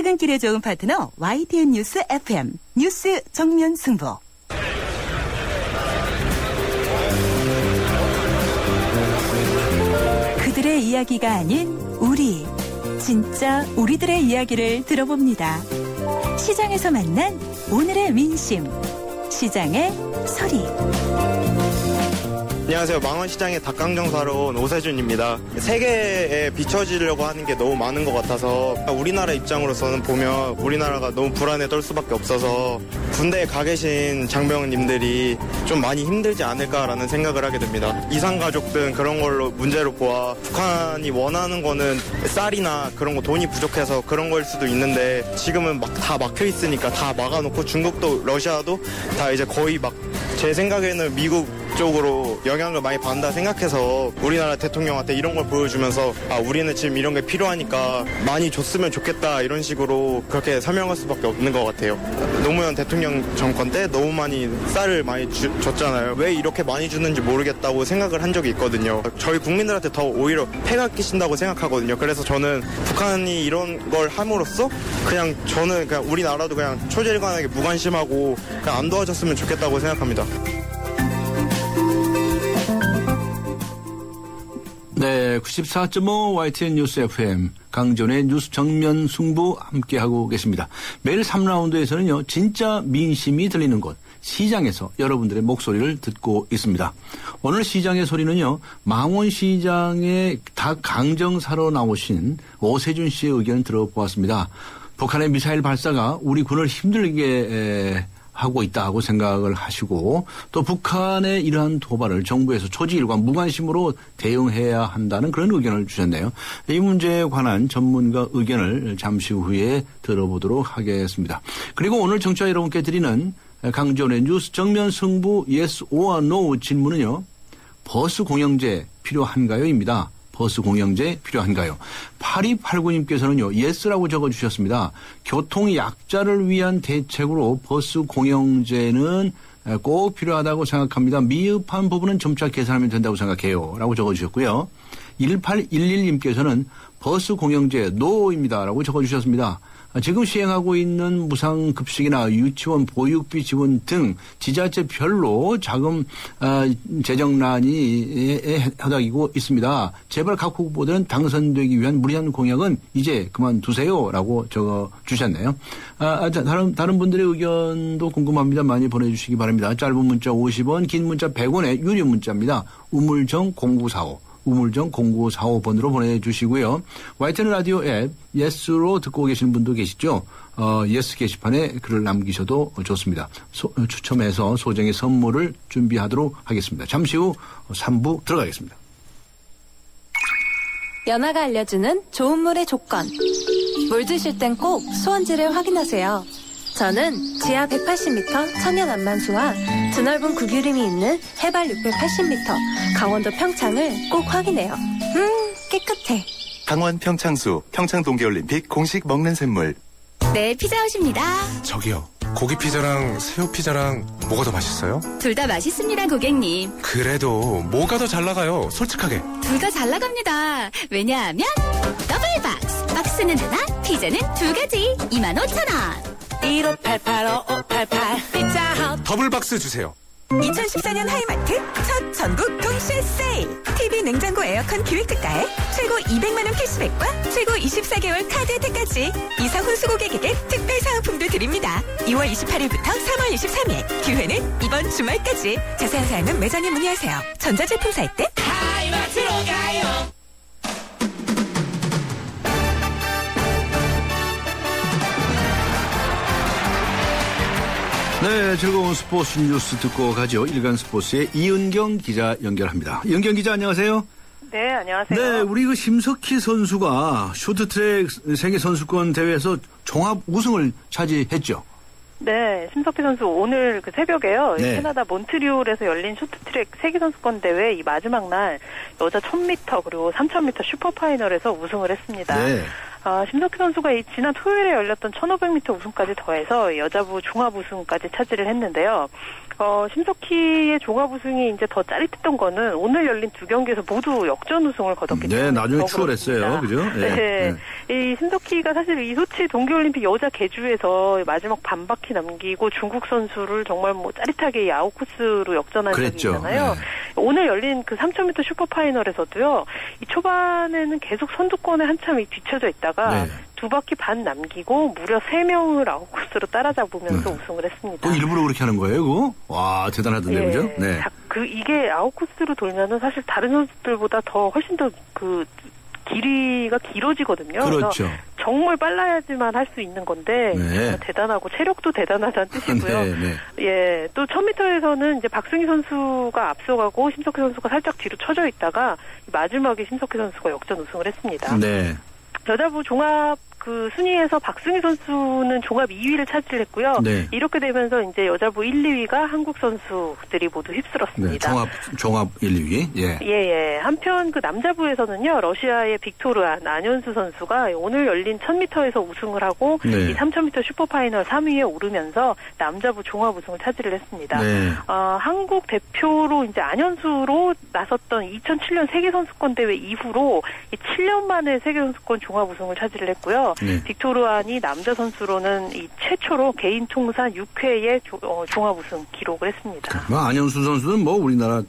퇴근길에 좋은 파트너 YTN 뉴스 FM 뉴스 정면 승부. 그들의 이야기가 아닌 우리, 진짜 우리들의 이야기를 들어봅니다. 시장에서 만난 오늘의 민심, 시장의 소리. 안녕하세요. 망원시장의 닭강정 사러 온 오세준입니다. 세계에 비춰지려고 하는 게 너무 많은 것 같아서 우리나라 입장으로서는 보면 우리나라가 너무 불안에 떨 수밖에 없어서 군대에 가 계신 장병님들이 좀 많이 힘들지 않을까라는 생각을 하게 됩니다. 이산가족 등 그런 걸로 문제로 보아 북한이 원하는 거는 쌀이나 그런 거 돈이 부족해서 그런 거일 수도 있는데 지금은 막 다 막혀 있으니까 다 막아놓고 중국도 러시아도 다 이제 거의 막 제 생각에는 미국 쪽으로 영향을 많이 받는다 생각해서 우리나라 대통령한테 이런 걸 보여주면서 우리는 지금 이런 게 필요하니까 많이 줬으면 좋겠다 이런 식으로 그렇게 설명할 수밖에 없는 것 같아요. 노무현 대통령 정권 때 너무 많이 쌀을 많이 줬잖아요. 왜 이렇게 많이 주는지 모르겠다고 생각을 한 적이 있거든요. 저희 국민들한테 더 오히려 폐가 끼친다고 생각하거든요. 그래서 저는 북한이 이런 걸 함으로써 그냥 저는 그냥 우리나라도 그냥 초절간하게 무관심하고 그냥 안 도와줬으면 좋겠다고 생각합니다. 네, 94.5 YTN 뉴스 FM 강전의 뉴스 정면 승부 함께하고 계십니다. 매일 3라운드에서는요, 진짜 민심이 들리는 곳, 시장에서 여러분들의 목소리를 듣고 있습니다. 오늘 시장의 소리는요, 망원시장에 닭 강정 사러 나오신 오세준 씨의 의견을 들어보았습니다. 북한의 미사일 발사가 우리 군을 힘들게 하고 있다고 생각을 하시고 또 북한의 이러한 도발을 정부에서 초지일관 무관심으로 대응해야 한다는 그런 의견을 주셨네요. 이 문제에 관한 전문가 의견을 잠시 후에 들어보도록 하겠습니다. 그리고 오늘 청취자 여러분께 드리는 강전의 뉴스 정면 승부 yes or no 질문은요. 버스 공영제 필요한가요?입니다. 버스 공영제 필요한가요? 8289님께서는요. 예스라고 적어주셨습니다. 교통 약자를 위한 대책으로 버스 공영제는 꼭 필요하다고 생각합니다. 미흡한 부분은 점차 개선하면 된다고 생각해요. 라고 적어주셨고요. 1811님께서는 버스 공영제 노입니다. 라고 적어주셨습니다. 지금 시행하고 있는 무상급식이나 유치원 보육비 지원 등 지자체별로 자금 재정난이 허덕이고 있습니다. 제발 각 후보들은 당선되기 위한 무리한 공약은 이제 그만두세요. 라고 적어주셨네요. 다른 분들의 의견도 궁금합니다. 많이 보내주시기 바랍니다. 짧은 문자 50원, 긴 문자 100원의 유료 문자입니다. 우물정 0945. 우물정 0945번으로 보내주시고요. YTN 라디오 앱 예스로 듣고 계신 분도 계시죠. 예스 게시판에 글을 남기셔도 좋습니다. 추첨해서 소정의 선물을 준비하도록 하겠습니다. 잠시 후 3부 들어가겠습니다. 연아가 알려주는 좋은 물의 조건. 물 드실 땐 꼭 수원지를 확인하세요. 저는 지하 180m 천연 안만수와 드넓은 구규림이 있는 해발 680m 강원도 평창을 꼭 확인해요. 깨끗해. 강원 평창수, 평창 동계올림픽 공식 먹는 샘물. 네, 피자헛입니다. 저기요, 고기 피자랑 새우 피자랑 뭐가 더 맛있어요? 둘 다 맛있습니다, 고객님. 그래도 뭐가 더 잘 나가요? 솔직하게. 둘 다 잘 나갑니다. 왜냐하면 더블박스. 박스는 하나, 피자는 두 가지. 25,000원. 1588-5588 피자헛 더블박스 주세요. 2014년 하이마트 첫 전국 동시에 세일. TV 냉장고 에어컨 기획특가에 최고 200만원 캐시백과 최고 24개월 카드 혜택까지 이사 혼수 고객에게 특별 사은품도 드립니다. 2월 28일부터 3월 23일 기회는 이번 주말까지. 자세한 사항은 매장에 문의하세요. 전자제품 살 때 하이마트로 가요. 네, 즐거운 스포츠 뉴스 듣고 가죠. 일간 스포츠의 이은경 기자 연결합니다. 이은경 기자 안녕하세요. 네, 안녕하세요. 네, 우리 그 심석희 선수가 쇼트트랙 세계선수권 대회에서 종합 우승을 차지했죠. 네, 심석희 선수 오늘 그 새벽에요. 네. 캐나다 몬트리올에서 열린 쇼트트랙 세계선수권 대회 이 마지막 날 여자 1000m 그리고 3000m 슈퍼파이널에서 우승을 했습니다. 네. 심석희 선수가 지난 토요일에 열렸던 1500m 우승까지 더해서 여자부 종합 우승까지 차지를 했는데요. 심석희의 종합 우승이 이제 더 짜릿했던 거는 오늘 열린 두 경기에서 모두 역전 우승을 거뒀기 때문에. 네, 나중에 추월했어요. 그죠? 네. 이 심석희가 사실 이 소치 동계올림픽 여자 계주에서 마지막 반바퀴 남기고 중국 선수를 정말 뭐 짜릿하게 아웃 코스로 역전한 적이 있잖아요. 네. 오늘 열린 그 3000m 슈퍼파이널에서도요. 이 초반에는 계속 선두권에 한참 뒤쳐져 있다가 네. 두 바퀴 반 남기고 무려 3명을 아웃코스로 따라잡으면서 우승을 했습니다. 일부러 그렇게 하는 거예요, 그거? 와, 대단하던데요, 네. 그죠? 네. 이게 아웃코스로 돌면은 사실 다른 선수들보다 훨씬 더 길이가 길어지거든요. 그렇죠. 정말 빨라야지만 할 수 있는 건데 네. 대단하고 체력도 대단하다는 뜻이고요. 네, 네. 예, 또 1000m에서는 이제 박승희 선수가 앞서가고 심석희 선수가 살짝 뒤로 쳐져 있다가 마지막에 심석희 선수가 역전 우승을 했습니다. 네. 여자부 종합 순위에서 박승희 선수는 종합 2위를 차지를 했고요. 네. 이렇게 되면서 이제 여자부 1, 2위가 한국 선수들이 모두 휩쓸었습니다. 네, 종합 1, 2위. 예. 예. 한편 남자부에서는요. 러시아의 빅토르안 안현수 선수가 오늘 열린 1000m에서 우승을 하고 네. 이 3000m 슈퍼파이널 3위에 오르면서 남자부 종합 우승을 차지를 했습니다. 네. 한국 대표로 이제 안현수로 나섰던 2007년 세계선수권 대회 이후로 7년 만에 세계선수권 종합 우승을 차지를 했고요. 네. 빅토르안이 남자 선수로는 이 최초로 개인 통산 6회의 종합 우승 기록을 했습니다. 안현수 선수는 뭐 우리나라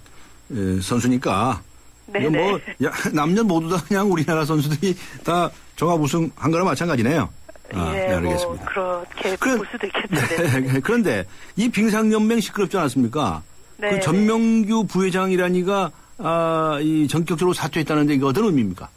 선수니까 뭐 남녀 모두 다 그냥 우리나라 선수들이 다 종합 우승 한 거나 마찬가지네요. 네, 알겠습니다. 그렇게 볼 수도 있겠는데. 네. 그런데 이 빙상연맹 시끄럽지 않았습니까? 네. 그 전명규 부회장이라니가 이 전격적으로 사퇴했다는데 이게 어떤 의미입니까?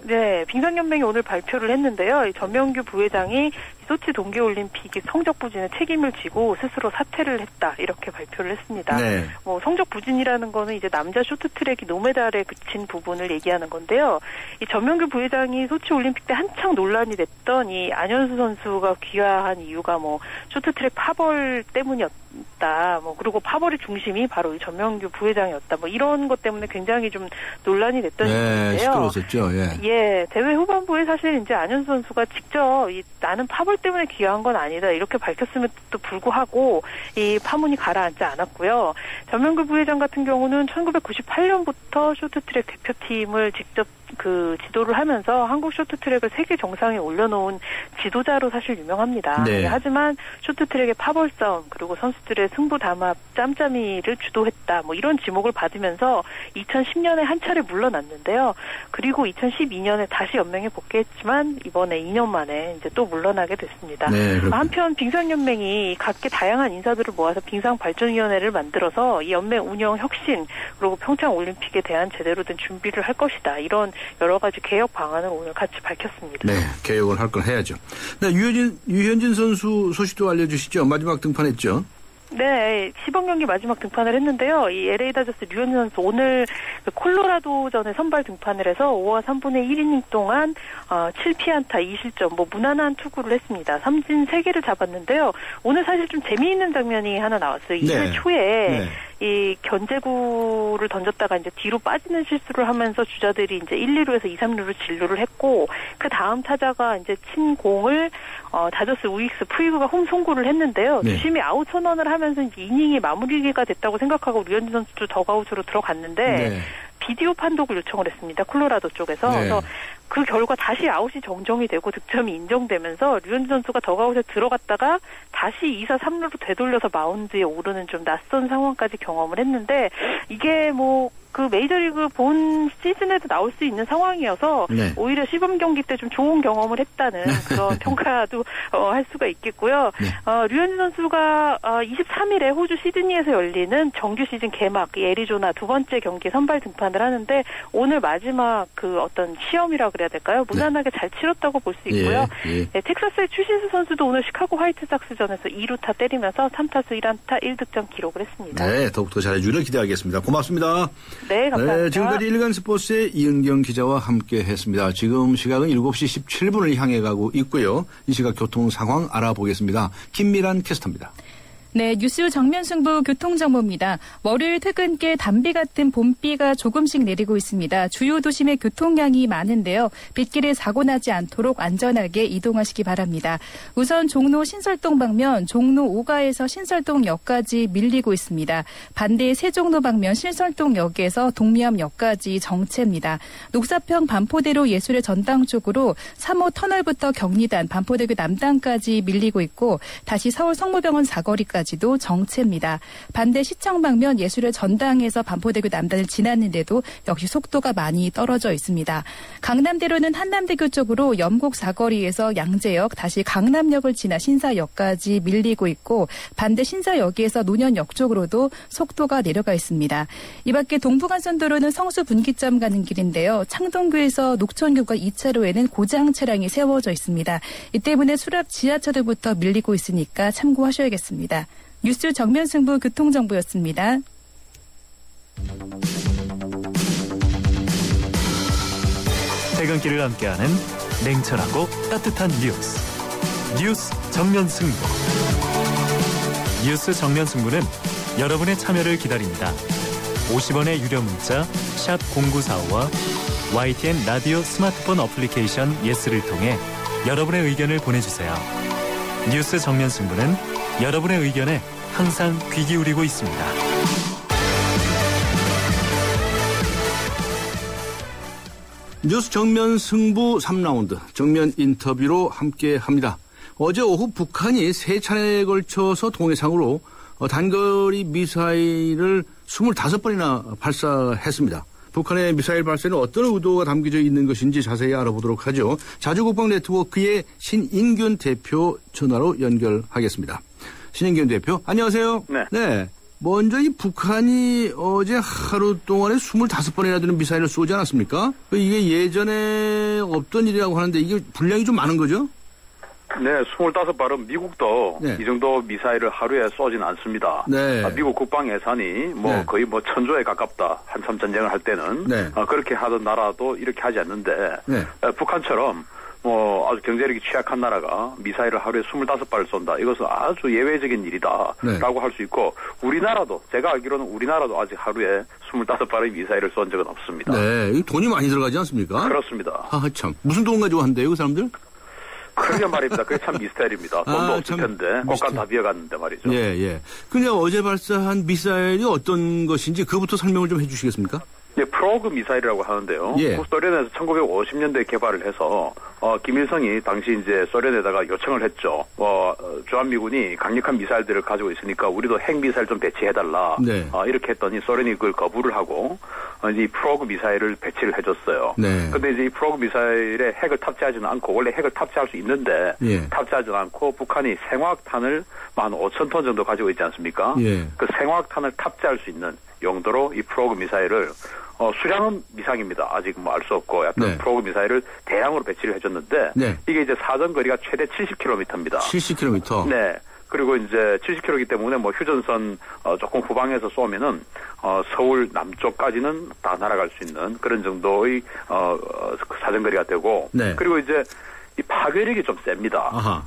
네, 빙상연맹이 오늘 발표를 했는데요. 이 전명규 부회장이 소치 동계올림픽의 성적 부진에 책임을 지고 스스로 사퇴를 했다 이렇게 발표를 했습니다. 네. 뭐 성적 부진이라는 거는 이제 남자 쇼트트랙이 노메달에 그친 부분을 얘기하는 건데요. 이 전명규 부회장이 소치 올림픽 때 한창 논란이 됐던 이 안현수 선수가 귀화한 이유가 뭐 쇼트트랙 파벌 때문이었다. 뭐 그리고 파벌의 중심이 바로 이 전명규 부회장이었다. 뭐 이런 것 때문에 굉장히 좀 논란이 됐던 일인데요. 시끄러웠었죠. 예, 대회 후반부에 사실 이제 안현수 선수가 직접 나는 파벌 때문에 귀화한 건 아니다 이렇게 밝혔음에도 불구하고 이 파문이 가라앉지 않았고요. 전명규 부회장 같은 경우는 1998년부터 쇼트트랙 대표팀을 직접 지도를 하면서 한국 쇼트트랙을 세계 정상에 올려놓은 지도자로 사실 유명합니다. 네. 하지만 쇼트트랙의 파벌 싸움 그리고 선수들의 승부 담합 짬짬이를 주도했다. 뭐 이런 지목을 받으면서 2010년에 한 차례 물러났는데요. 그리고 2012년에 다시 연맹에 복귀했지만 이번에 2년 만에 이제 또 물러나게 됐습니다. 네, 한편 빙상연맹이 각계 다양한 인사들을 모아서 빙상발전위원회를 만들어서 이 연맹 운영 혁신 그리고 평창 올림픽에 대한 제대로 된 준비를 할 것이다. 이런 여러 가지 개혁 방안을 오늘 같이 밝혔습니다. 네, 개혁을 할 건 해야죠. 네, 유현진 선수 소식도 알려주시죠. 마지막 등판했죠. 네, 시범 경기 마지막 등판을 했는데요. 이 LA 다저스 류현진 선수 오늘 콜로라도전에 선발 등판을 해서 5와 3분의 1이닝 동안 7피안타 2실점 뭐 무난한 투구를 했습니다. 삼진 3개를 잡았는데요. 오늘 사실 좀 재미있는 장면이 하나 나왔어요. 2회 초에 이 견제구를 던졌다가 이제 뒤로 빠지는 실수를 하면서 주자들이 이제 1, 2루에서 2, 3루로 진루를 했고 그 다음 타자가 이제 친 공을 다저스 우익스 푸이그가 홈 송구를 했는데요. 주심이 아웃 선언을 하면서 이제 이닝이 마무리가 됐다고 생각하고 류현진 선수도 더그아웃으로 들어갔는데 비디오 판독을 요청을 했습니다. 콜로라도 쪽에서. 그래서 그 결과 다시 아웃이 정정이 되고 득점이 인정되면서 류현진 선수가 더그아웃에 들어갔다가 다시 2사 3루로 되돌려서 마운드에 오르는 좀 낯선 상황까지 경험을 했는데 이게 뭐 그 메이저리그 본 시즌에도 나올 수 있는 상황이어서 오히려 시범 경기 때 좀 좋은 경험을 했다는 그런 평가도 할 수가 있겠고요. 류현진 선수가 23일에 호주 시드니에서 열리는 정규 시즌 개막 애리조나 두 번째 경기 선발 등판을 하는데 오늘 마지막 그 어떤 시험이라 그래야 될까요? 무난하게 잘 치렀다고 볼 수 있고요. 텍사스의 추신수 선수도 오늘 시카고 화이트삭스전에서 2루타 때리면서 3타수 1안타 1득점 기록을 했습니다. 네, 더욱더 잘해주기를 기대하겠습니다. 고맙습니다. 네, 감사합니다. 네, 지금까지 일간 스포츠의 이은경 기자와 함께했습니다. 지금 시각은 7시 17분을 향해 가고 있고요. 이 시각 교통 상황 알아보겠습니다. 김미란 캐스터입니다. 네, 뉴스 정면 승부 교통정보입니다. 월요일 퇴근길 담비 같은 봄비가 조금씩 내리고 있습니다. 주요 도심의 교통량이 많은데요. 빗길에 사고 나지 않도록 안전하게 이동하시기 바랍니다. 우선 종로 신설동 방면 종로 5가에서 신설동역까지 밀리고 있습니다. 반대 세종로 방면 신설동역에서 동미암역까지 정체입니다. 녹사평 반포대로 예술의 전당 쪽으로 3호 터널부터 경리단 반포대교 남단까지 밀리고 있고 다시 서울 성모병원 사거리까지도 정체입니다. 반대 시청 방면 예술의 전당에서 반포대교 남단을 지났는데도 역시 속도가 많이 떨어져 있습니다. 강남대로는 한남대교 쪽으로 염곡 사거리에서 양재역 다시 강남역을 지나 신사역까지 밀리고 있고 반대 신사역에서 논현역 쪽으로도 속도가 내려가 있습니다. 이 밖에 동부간선도로는 성수 분기점 가는 길인데요. 창동교에서 녹천교과 2차로에는 고장 차량이 세워져 있습니다. 이 때문에 수락 지하철부터 밀리고 있으니까 참고하셔야겠습니다. 뉴스 정면 승부 교통정보였습니다. 퇴근길을 함께하는 냉철하고 따뜻한 뉴스 정면 승부. 뉴스 정면 승부는 여러분의 참여를 기다립니다. 50원의 유료 문자 샵 0945와 YTN 라디오 스마트폰 어플리케이션 예스를 통해 여러분의 의견을 보내주세요. 뉴스 정면 승부는 여러분의 의견에 항상 귀 기울이고 있습니다. 뉴스 정면 승부 3라운드 정면 인터뷰로 함께합니다. 어제 오후 북한이 3차례에 걸쳐서 동해상으로 단거리 미사일을 25번이나 발사했습니다. 북한의 미사일 발사에는 어떤 의도가 담겨져 있는 것인지 자세히 알아보도록 하죠. 자주국방 네트워크의 신인균 대표 전화로 연결하겠습니다. 신인균 대표, 안녕하세요. 네. 먼저 이 북한이 어제 하루 동안에 25번이나 되는 미사일을 쏘지 않았습니까? 이게 예전에 없던 일이라고 하는데 이게 분량이 좀 많은 거죠? 네, 25발은 미국도 이 정도 미사일을 하루에 쏘진 않습니다. 네. 미국 국방 예산이 거의 1000조에 가깝다. 한참 전쟁을 할 때는. 그렇게 하던 나라도 이렇게 하지 않는데 북한처럼 아주 경제력이 취약한 나라가 미사일을 하루에 25발을 쏜다. 이것은 아주 예외적인 일이다라고 할 수 있고 우리나라도 제가 알기로는 우리나라도 아직 하루에 25발의 미사일을 쏜 적은 없습니다. 네, 돈이 많이 들어가지 않습니까? 그렇습니다. 참. 무슨 돈 가지고 한대요, 그 사람들? 그러게 말입니다. 그게 참 미스터리입니다. 돈도 없을 텐데 꽃간 다 비어갔는데 말이죠. 예. 근데 어제 발사한 미사일이 어떤 것인지 그것부터 설명을 좀 해주시겠습니까? 네, 프로그 미사일이라고 하는데요. 소련에서 1950년대에 개발을 해서 김일성이 당시 이제 소련에다가 요청을 했죠. 주한미군이 강력한 미사일들을 가지고 있으니까 우리도 핵 미사일 좀 배치해달라. 이렇게 했더니 소련이 그걸 거부를 하고 이제 이 프로그 미사일을 배치를 해줬어요. 근데 이제 이 프로그 미사일에 핵을 탑재하지는 않고 원래 핵을 탑재할 수 있는데 탑재하지 않고 북한이 생화학탄을 한 5,000톤 정도 가지고 있지 않습니까? 그 생화학탄을 탑재할 수 있는 용도로 이 프로그 미사일을 수량은 미상입니다. 아직 알 수 없고 약간 프로그 미사일을 대량으로 배치를 해줬는데 이게 이제 사정거리가 최대 70km입니다. 70km. 네. 그리고 이제 70km이기 때문에 휴전선 조금 후방에서 쏘면은 서울 남쪽까지는 다 날아갈 수 있는 그런 정도의 사정거리가 되고 그리고 이제 이 파괴력이 좀 셉니다.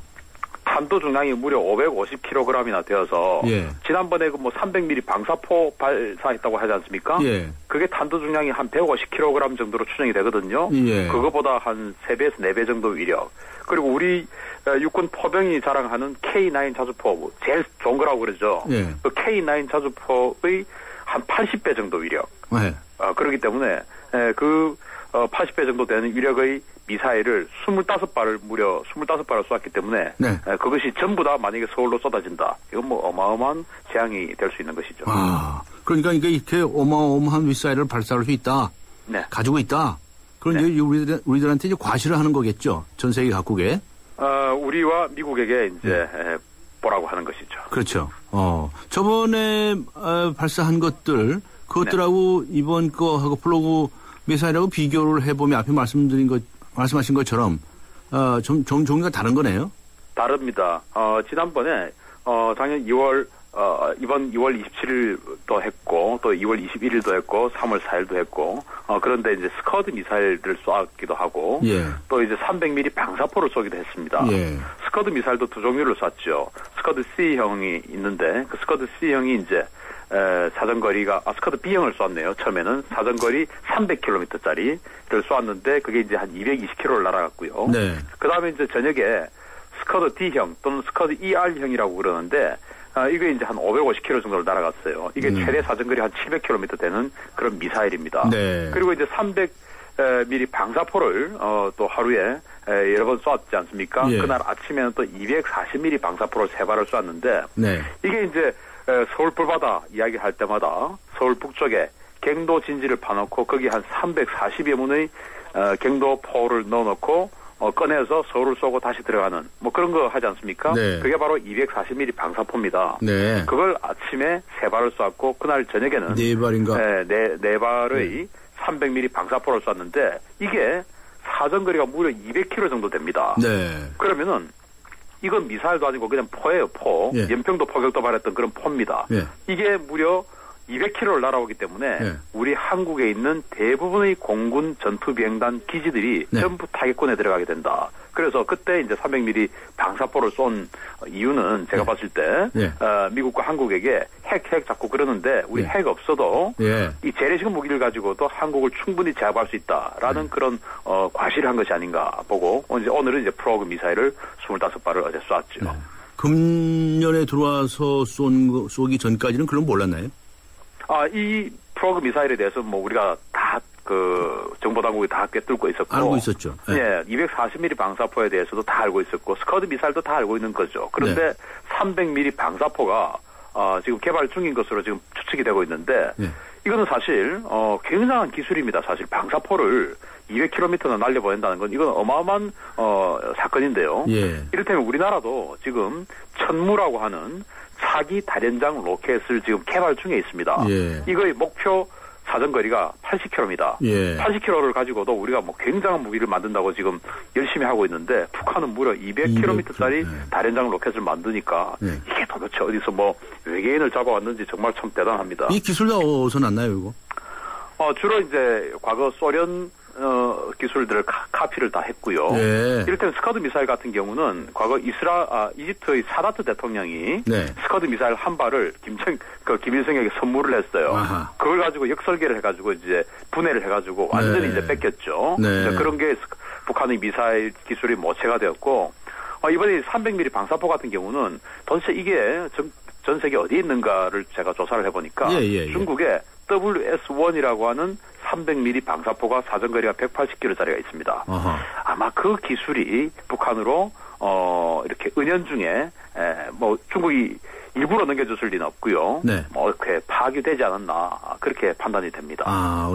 탄도 중량이 무려 550kg이나 되어서 지난번에 300mm 방사포 발사했다고 하지 않습니까? 그게 탄도 중량이 한 150kg 정도로 추정이 되거든요. 그거보다 한 3배에서 4배 정도 위력. 그리고 우리 육군 포병이 자랑하는 K9 자주포 제일 좋은 거라고 그러죠. 그 K9 자주포의 한 80배 정도 위력. 그렇기 때문에 그 80배 정도 되는 위력의 미사일을 25발을 무려 25발을 쏘았기 때문에 그것이 전부 다 만약에 서울로 쏟아진다. 이건 어마어마한 재앙이 될 수 있는 것이죠. 그러니까 이렇게 어마어마한 미사일을 발사할 수 있다. 가지고 있다. 그런 이제 우리들한테 이제 과시를 하는 거겠죠. 전 세계 각국에. 우리와 미국에게 이제 보라고 하는 것이죠. 그렇죠. 저번에 발사한 것들 그것들하고 이번 거하고 플로그 미사일하고 비교를 해보면 앞에 말씀하신 것처럼 좀 종류가 다른 거네요. 다릅니다. 지난번에 작년 2월 이번 2월 27일도 했고, 또 2월 21일도 했고, 3월 4일도 했고, 그런데 이제 스커드 미사일을 쏘기도 하고, 예. 또 이제 300mm 방사포를 쏘기도 했습니다. 예. 스커드 미사일도 두 종류를 쐈죠. 스커드 C형이 있는데, 그 스커드 C형이 이제, 사정거리가, 스커드 B형을 쐈네요. 처음에는 사정거리 300km짜리를 쏘았는데, 그게 이제 한 220km를 날아갔고요. 네. 그 다음에 이제 저녁에 스커드 D형 또는 스커드 ER형이라고 그러는데, 이게 이제 한 550km 정도를 날아갔어요. 이게 최대 사정거리 한 700km 되는 그런 미사일입니다. 네. 그리고 이제 300mm 방사포를 또 하루에 여러 번 쏘았지 않습니까? 예. 그날 아침에는 또 240mm 방사포를 3발을 쏘았는데 네. 이게 이제 서울 불바다 이야기할 때마다 서울 북쪽에 갱도 진지를 파놓고 거기 한 340여 문의 갱도포를 넣어놓고 꺼내서 서울을 쏘고 다시 들어가는 뭐 그런 거 하지 않습니까? 네. 그게 바로 240mm 방사포입니다. 네. 그걸 아침에 3발을 쏘았고 그날 저녁에는 4발인가? 네 발의 300mm 방사포를 쐈는데 이게 사정거리가 무려 200km 정도 됩니다. 네. 그러면은 이건 미사일도 아니고 그냥 포예요, 포. 예. 연평도 포격 도발했던 그런 포입니다. 예. 이게 무려 200km를 날아오기 때문에 네. 우리 한국에 있는 대부분의 공군 전투비행단 기지들이 네. 전부 타격권에 들어가게 된다. 그래서 그때 이제 300mm 방사포를 쏜 이유는 제가 봤을 때 미국과 한국에게 핵 자꾸 그러는데 우리 핵 없어도 이 재래식 무기를 가지고도 한국을 충분히 제압할 수 있다라는 그런 과시를 한 것이 아닌가 보고 오늘은 이제 프로그 미사일을 25발을 어제 쐈죠. 네. 금년에 들어와서 쏘기 전까지는 그럼 몰랐나요? 이 프로그 미사일에 대해서 뭐 우리가 다 정보당국이 다 꿰뚫고 있었고. 알고 있었죠. 네. 예, 240mm 방사포에 대해서도 다 알고 있었고, 스커드 미사일도 다 알고 있는 거죠. 그런데 네. 300mm 방사포가, 지금 개발 중인 것으로 지금 추측이 되고 있는데, 네. 이거는 사실, 굉장한 기술입니다. 사실 방사포를 200km나 날려보낸다는 건 이건 어마어마한, 사건인데요. 예. 이를테면 우리나라도 지금 천무라고 하는 차기 다련장 로켓을 지금 개발 중에 있습니다. 예. 이거의 목표 사정거리가 80km입니다. 예. 80km를 가지고도 우리가 뭐 굉장한 무기를 만든다고 지금 열심히 하고 있는데 북한은 무려 200km짜리 다련장 로켓을 만드니까 이게 도대체 어디서 뭐 외계인을 잡아왔는지 정말 참 대단합니다. 이 기술도 어디서 났나요, 이거? 주로 이제 과거 소련 기술들을 카피를 다 했고요. 네. 이를테면 스커드 미사일 같은 경우는 과거 이집트의 사다트 대통령이 네. 스커드 미사일 한 발을 김일성에게 선물을 했어요. 아하. 그걸 가지고 역설계를 해가지고 이제 분해를 해가지고 완전히 네. 이제 뺏겼죠. 네. 그런 게 북한의 미사일 기술이 모체가 되었고 이번에 300mm 방사포 같은 경우는 도대체 이게 전 세계 어디에 있는가를 제가 조사를 해보니까 중국에 WS-1이라고 하는 300mm 방사포가 사정거리가 180km짜리가 있습니다. 어허. 아마 그 기술이 북한으로 이렇게 은연중에 뭐 중국이 일부러 넘겨줬을 리는 없고요. 네. 뭐 이렇게 파악되지 않았나 그렇게 판단이 됩니다.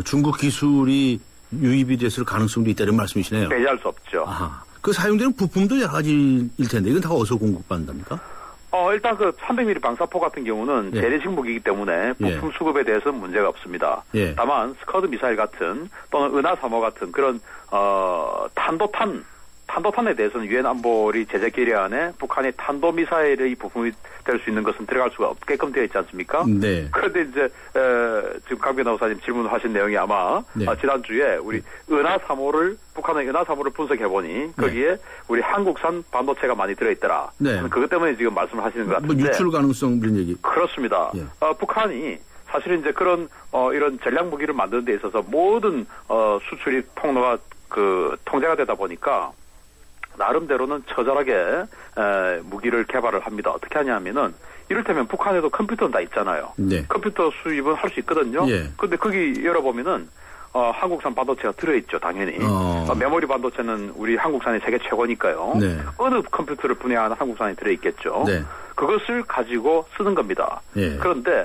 중국 기술이 유입이 됐을 가능성도 있다는 말씀이시네요. 배제할 수 없죠. 그 사용되는 부품도 여러 가지일 텐데 이건 다 어디서 공급받는답니까? 일단 그 300mm 방사포 같은 경우는 재래식 무기이기 때문에 부품 수급에 대해서는 문제가 없습니다. 다만 스커드 미사일 같은 또는 은하 3호 같은 그런 탄도탄에 대해서는 유엔 안보리 제재 결의안에 북한의 탄도미사일의 부품이 될 수 있는 것은 들어갈 수가 없게끔 되어 있지 않습니까? 네. 그런데 이제 지금 강 변호사님 질문하신 내용이 아마 지난주에 우리 은하 3호를 북한의 은하 3호를 분석해보니 거기에 우리 한국산 반도체가 많이 들어있더라. 네. 그것 때문에 지금 말씀을 하시는 것 같은데. 뭐 유출 가능성 그런 얘기. 그렇습니다. 북한이 사실은 이제 그런 이런 전략 무기를 만드는 데 있어서 모든 수출이 통로가 통제가 되다 보니까 나름대로는 처절하게 무기를 개발을 합니다. 어떻게 하냐면은 이를테면 북한에도 컴퓨터는 다 있잖아요. 네. 컴퓨터 수입은 할 수 있거든요. 근데 거기 열어보면은 한국산 반도체가 들어있죠, 당연히. 메모리 반도체는 우리 한국산이 세계 최고니까요. 네. 어느 컴퓨터를 분해하는 한국산이 들어있겠죠. 네. 그것을 가지고 쓰는 겁니다. 그런데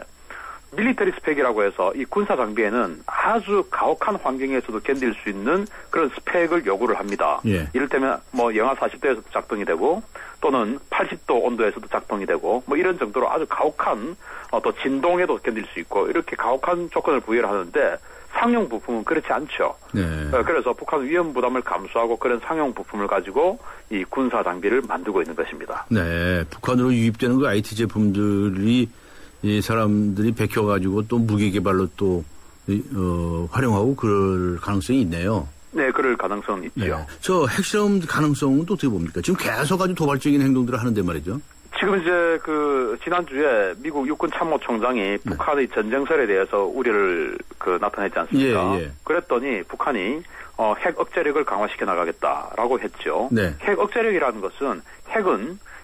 밀리터리 스펙이라고 해서 이 군사 장비에는 아주 가혹한 환경에서도 견딜 수 있는 그런 스펙을 요구를 합니다. 이를테면 뭐 영하 40도에서도 작동이 되고 또는 80도 온도에서도 작동이 되고 뭐 이런 정도로 아주 가혹한 또 진동에도 견딜 수 있고 이렇게 가혹한 조건을 부여를 하는데 상용 부품은 그렇지 않죠. 네. 그래서 북한 위험 부담을 감수하고 그런 상용 부품을 가지고 이 군사 장비를 만들고 있는 것입니다. 네, 북한으로 유입되는 그 IT 제품들이 이 사람들이 베껴가지고 또 무기 개발로 또 활용하고 그럴 가능성이 있네요. 네, 그럴 가능성은 있죠. 네. 저 핵실험 가능성은 또 어떻게 봅니까? 지금 계속 아주 도발적인 행동들을 하는데 말이죠. 지금 이제 지난주에 미국 육군 참모총장이 북한의 전쟁설에 대해서 우려를 나타냈지 않습니까? 예. 그랬더니 북한이 핵 억제력을 강화시켜 나가겠다라고 했죠. 네. 핵 억제력이라는 것은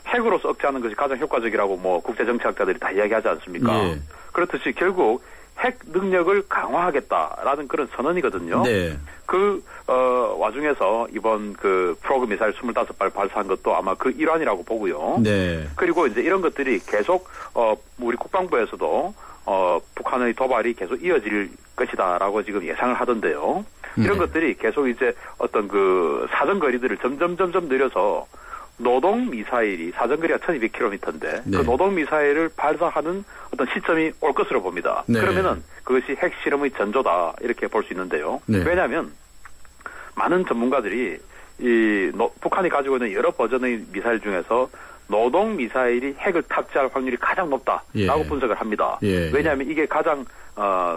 핵으로서 억제하는 것이 가장 효과적이라고 뭐 국제정치학자들이 다 이야기하지 않습니까? 예. 그렇듯이 결국 핵 능력을 강화하겠다라는 그런 선언이거든요. 네. 와중에서 이번 프로그 미사일 25발 발사한 것도 아마 그 일환이라고 보고요. 네. 그리고 이제 이런 것들이 계속, 우리 국방부에서도, 북한의 도발이 계속 이어질 것이다라고 지금 예상을 하던데요. 이런 것들이 계속 이제 어떤 사정거리들을 점점 늘려서 노동 미사일이 사정거리가 1200km인데 네. 그 노동 미사일을 발사하는 어떤 시점이 올 것으로 봅니다. 네. 그러면은 그것이 핵실험의 전조다 이렇게 볼 수 있는데요. 네. 왜냐하면 많은 전문가들이 북한이 가지고 있는 여러 버전의 미사일 중에서 노동 미사일이 핵을 탑재할 확률이 가장 높다라고 예. 분석을 합니다. 예. 왜냐하면 이게 가장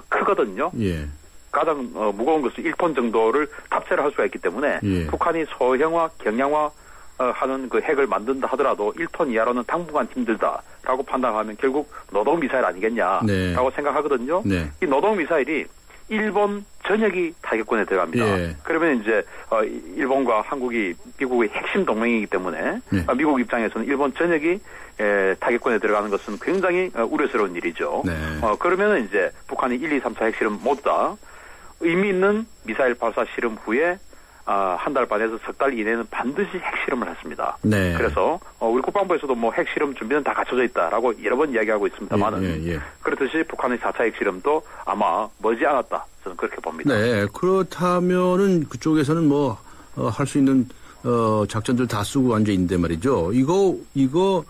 크거든요. 예. 가장 무거운 것은 1톤 정도를 탑재를 할 수가 있기 때문에 예. 북한이 소형화, 경량화 하는 핵을 만든다 하더라도 1톤 이하로는 당분간 힘들다라고 판단하면 결국 노동 미사일 아니겠냐라고 네. 생각하거든요. 네. 이 노동 미사일이 일본 전역이 타격권에 들어갑니다. 예. 그러면 이제 일본과 한국이 미국의 핵심 동맹이기 때문에 네. 미국 입장에서는 일본 전역이 타격권에 들어가는 것은 굉장히 우려스러운 일이죠. 네. 그러면은 이제 북한이 1, 2, 3, 4 핵실험 모두 다 의미 있는 미사일 발사 실험 후에 한 달 반에서 석 달 이내는 반드시 핵실험을 했습니다. 네. 그래서 우리 국방부에서도 뭐 핵실험 준비는 다 갖춰져 있다라고 여러 번 이야기하고 있습니다만은 그렇듯이 북한의 4차 핵실험도 아마 멀지않았다. 저는 그렇게 봅니다. 네. 그렇다면은 그쪽에서는 뭐 할 수 있는 작전들 다 쓰고 앉아 있는데 말이죠. 이거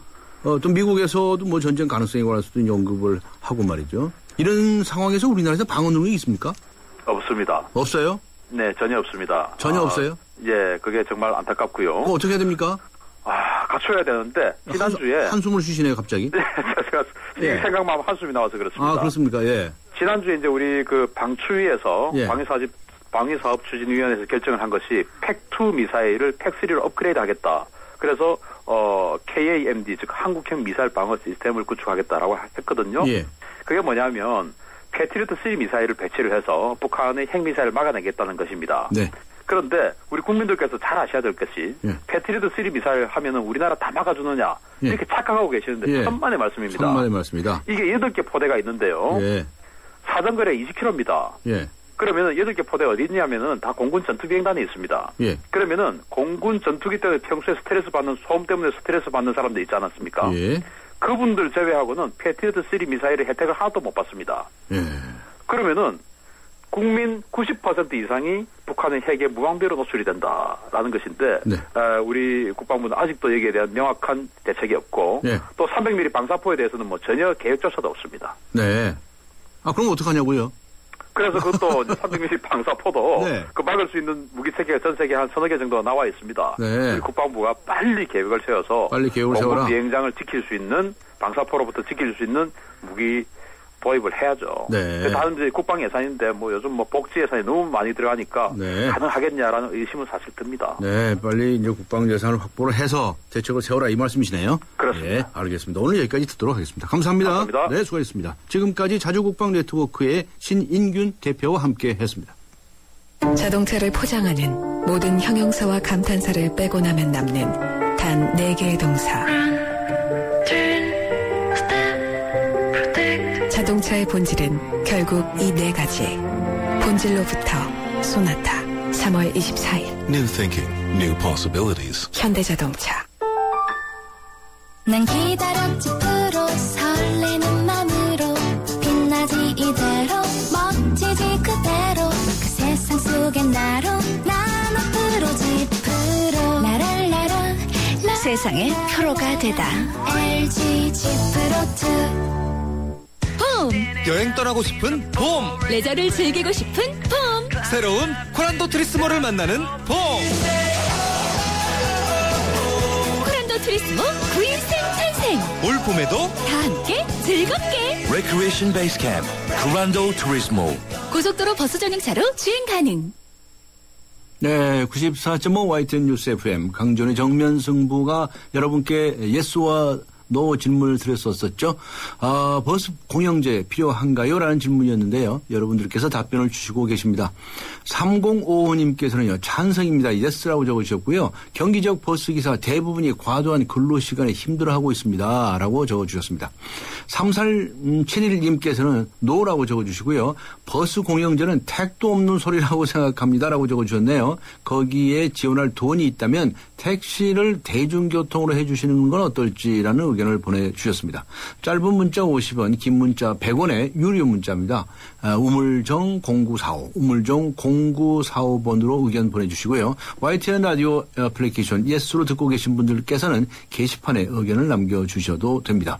또 미국에서도 뭐 전쟁 가능성에 관해서도 언급을 하고 말이죠. 이런 상황에서 우리나라에서 방어 능력이 있습니까? 없습니다. 없어요? 네, 전혀 없습니다. 전혀 없어요? 예, 그게 정말 안타깝고요. 어떻게 해야 됩니까? 갖춰야 되는데 지난주에 한숨을 쉬시네요, 갑자기. 네, 제가 생각만 하면 한숨이 나와서 그렇습니다. 아, 그렇습니까? 예. 지난주에 이제 우리 방추위에서 방위사업 추진위원회에서 결정을 한 것이 팩2 미사일을 팩3로 업그레이드 하겠다. 그래서 KAMD 즉 한국형 미사일 방어 시스템을 구축하겠다라고 했거든요. 예. 그게 뭐냐면 패트리어트 3 미사일을 배치를 해서 북한의 핵미사일을 막아내겠다는 것입니다. 네. 그런데 우리 국민들께서 잘 아셔야 될 것이 패트리어트 3 미사일 하면은 우리나라 다 막아주느냐 이렇게 착각하고 계시는데 천만의 말씀입니다. 천만의 말씀이다. 이게 8개 포대가 있는데요. 사정거리가 20km입니다. 그러면은 8개 포대 어디 있냐면은 다 공군 전투비행단에 있습니다. 그러면은 공군 전투기 때문에 평소에 스트레스 받는 소음 때문에 스트레스 받는 사람들 있지 않았습니까? 그분들 제외하고는 패트리어트 3 미사일의 혜택을 하나도 못 받습니다. 그러면은 국민 90% 이상이 북한의 핵에 무방비로 노출이 된다라는 것인데 우리 국방부는 아직도 여기에 대한 명확한 대책이 없고 또 300mm 방사포에 대해서는 뭐 전혀 계획조차도 없습니다. 네. 그럼 어떡하냐고요? 그래서 그것도 300mm 방사포도 그 막을 수 있는 무기 체계가 전 세계 한 서너 개 정도 나와 있습니다. 우리 국방부가 빨리 계획을 세워서 공군 비행장을 지킬 수 있는 방사포로부터 지킬 수 있는 무기 도입을 해야죠. 다른 이제 국방 예산인데 뭐 요즘 뭐 복지 예산이 너무 많이 들어가니까 가능하겠냐라는 의심은 사실 듭니다. 네, 빨리 이제 국방 예산을 확보를 해서 대책을 세워라 이 말씀이시네요. 그렇습니다. 네, 알겠습니다. 오늘 여기까지 듣도록 하겠습니다. 감사합니다. 네, 수고하셨습니다. 지금까지 자주국방 네트워크의 신인균 대표와 함께했습니다. 자동차를 포장하는 모든 형용사와 감탄사를 빼고 나면 남는 단 4개의 동사. 자동차의 본질은 결국 이 4가지. 본질로부터 소나타. 3월 24일. New thinking, new possibilities. 현대자동차. 난 기다렸지 프로 설레는 맘으로 빛나지 이대로 멋지지 그대로 그 세상 속엔 나로 난 앞으로지 프로 라랄라라 세상의 프로가 되다. LG G 프로2 봄! 여행 떠나고 싶은 봄! 레저를 즐기고 싶은 봄! 새로운 코란도 트리스모를 만나는 봄! 코란도 트리스모 9인승 탄생! 올 봄에도 다 함께 즐겁게! Recreation Base Camp, Grando Turismo. 고속도로 버스 전용차로 주행 가능. 네, 94.5 YTN 뉴스 FM 강전의 정면 승부가 여러분께 예스와 노 질문을 드렸었죠. 버스 공영제 필요한가요? 라는 질문이었는데요. 여러분들께서 답변을 주시고 계십니다. 3055님께서는요. 찬성입니다. 예스라고 적어주셨고요. 경기 지역 버스기사 대부분이 과도한 근로시간에 힘들어하고 있습니다. 라고 적어주셨습니다. 3471님께서는 노라고 적어주시고요. 버스 공영제는 택도 없는 소리라고 생각합니다. 라고 적어주셨네요. 거기에 지원할 돈이 있다면 택시를 대중교통으로 해주시는 건 어떨지라는 의견을 보내주셨습니다. 짧은 문자 50원, 긴 문자 100원의 유료 문자입니다. 우물정 0945, 우물정 0945번으로 의견 보내주시고요. YTN 라디오 애플리케이션 예스로 듣고 계신 분들께서는 게시판에 의견을 남겨주셔도 됩니다.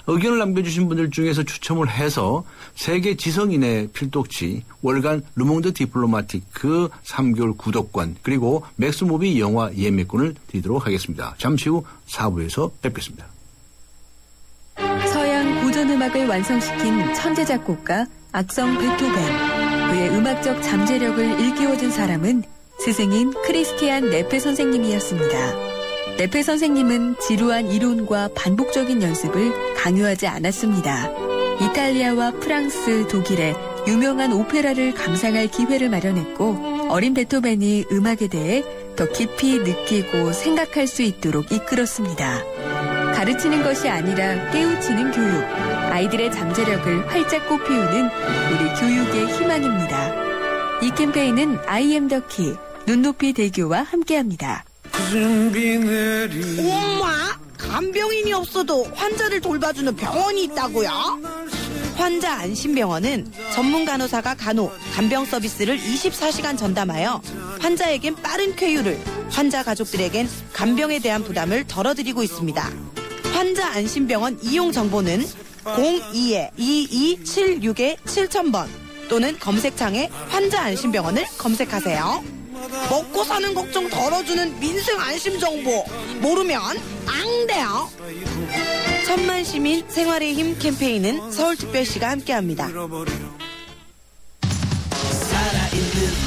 의견을 남겨주신 분들 중에서 추첨을 해서 세계 지성인의 필독지 월간 르몽드 디플로마티크 3개월 구독권 그리고 맥스무비 영화 예매권을 드리도록 하겠습니다. 잠시 후 4부에서 뵙겠습니다. 서양 고전음악을 완성시킨 천재 작곡가 악성 베토벤. 그의 음악적 잠재력을 일깨워준 사람은 스승인 크리스티안 네페 선생님이었습니다. 네페 선생님은 지루한 이론과 반복적인 연습을 강요하지 않았습니다. 이탈리아와 프랑스, 독일의 유명한 오페라를 감상할 기회를 마련했고 어린 베토벤이 음악에 대해 더 깊이 느끼고 생각할 수 있도록 이끌었습니다. 가르치는 것이 아니라 깨우치는 교육, 아이들의 잠재력을 활짝 꽃피우는 우리 교육의 희망입니다. 이 캠페인은 I am the key, 눈높이 대교와 함께합니다. 엄마, 간병인이 없어도 환자를 돌봐주는 병원이 있다고요? 환자 안심병원은 전문 간호사가 간병 서비스를 24시간 전담하여 환자에겐 빠른 쾌유를, 환자 가족들에겐 간병에 대한 부담을 덜어드리고 있습니다. 환자 안심병원 이용 정보는 02-2276-7000번 또는 검색창에 환자 안심병원을 검색하세요. 먹고 사는 걱정 덜어주는 민생 안심 정보 모르면 안 돼요. 천만 시민 생활의 힘 캠페인은 서울특별시가 함께합니다. 살아있는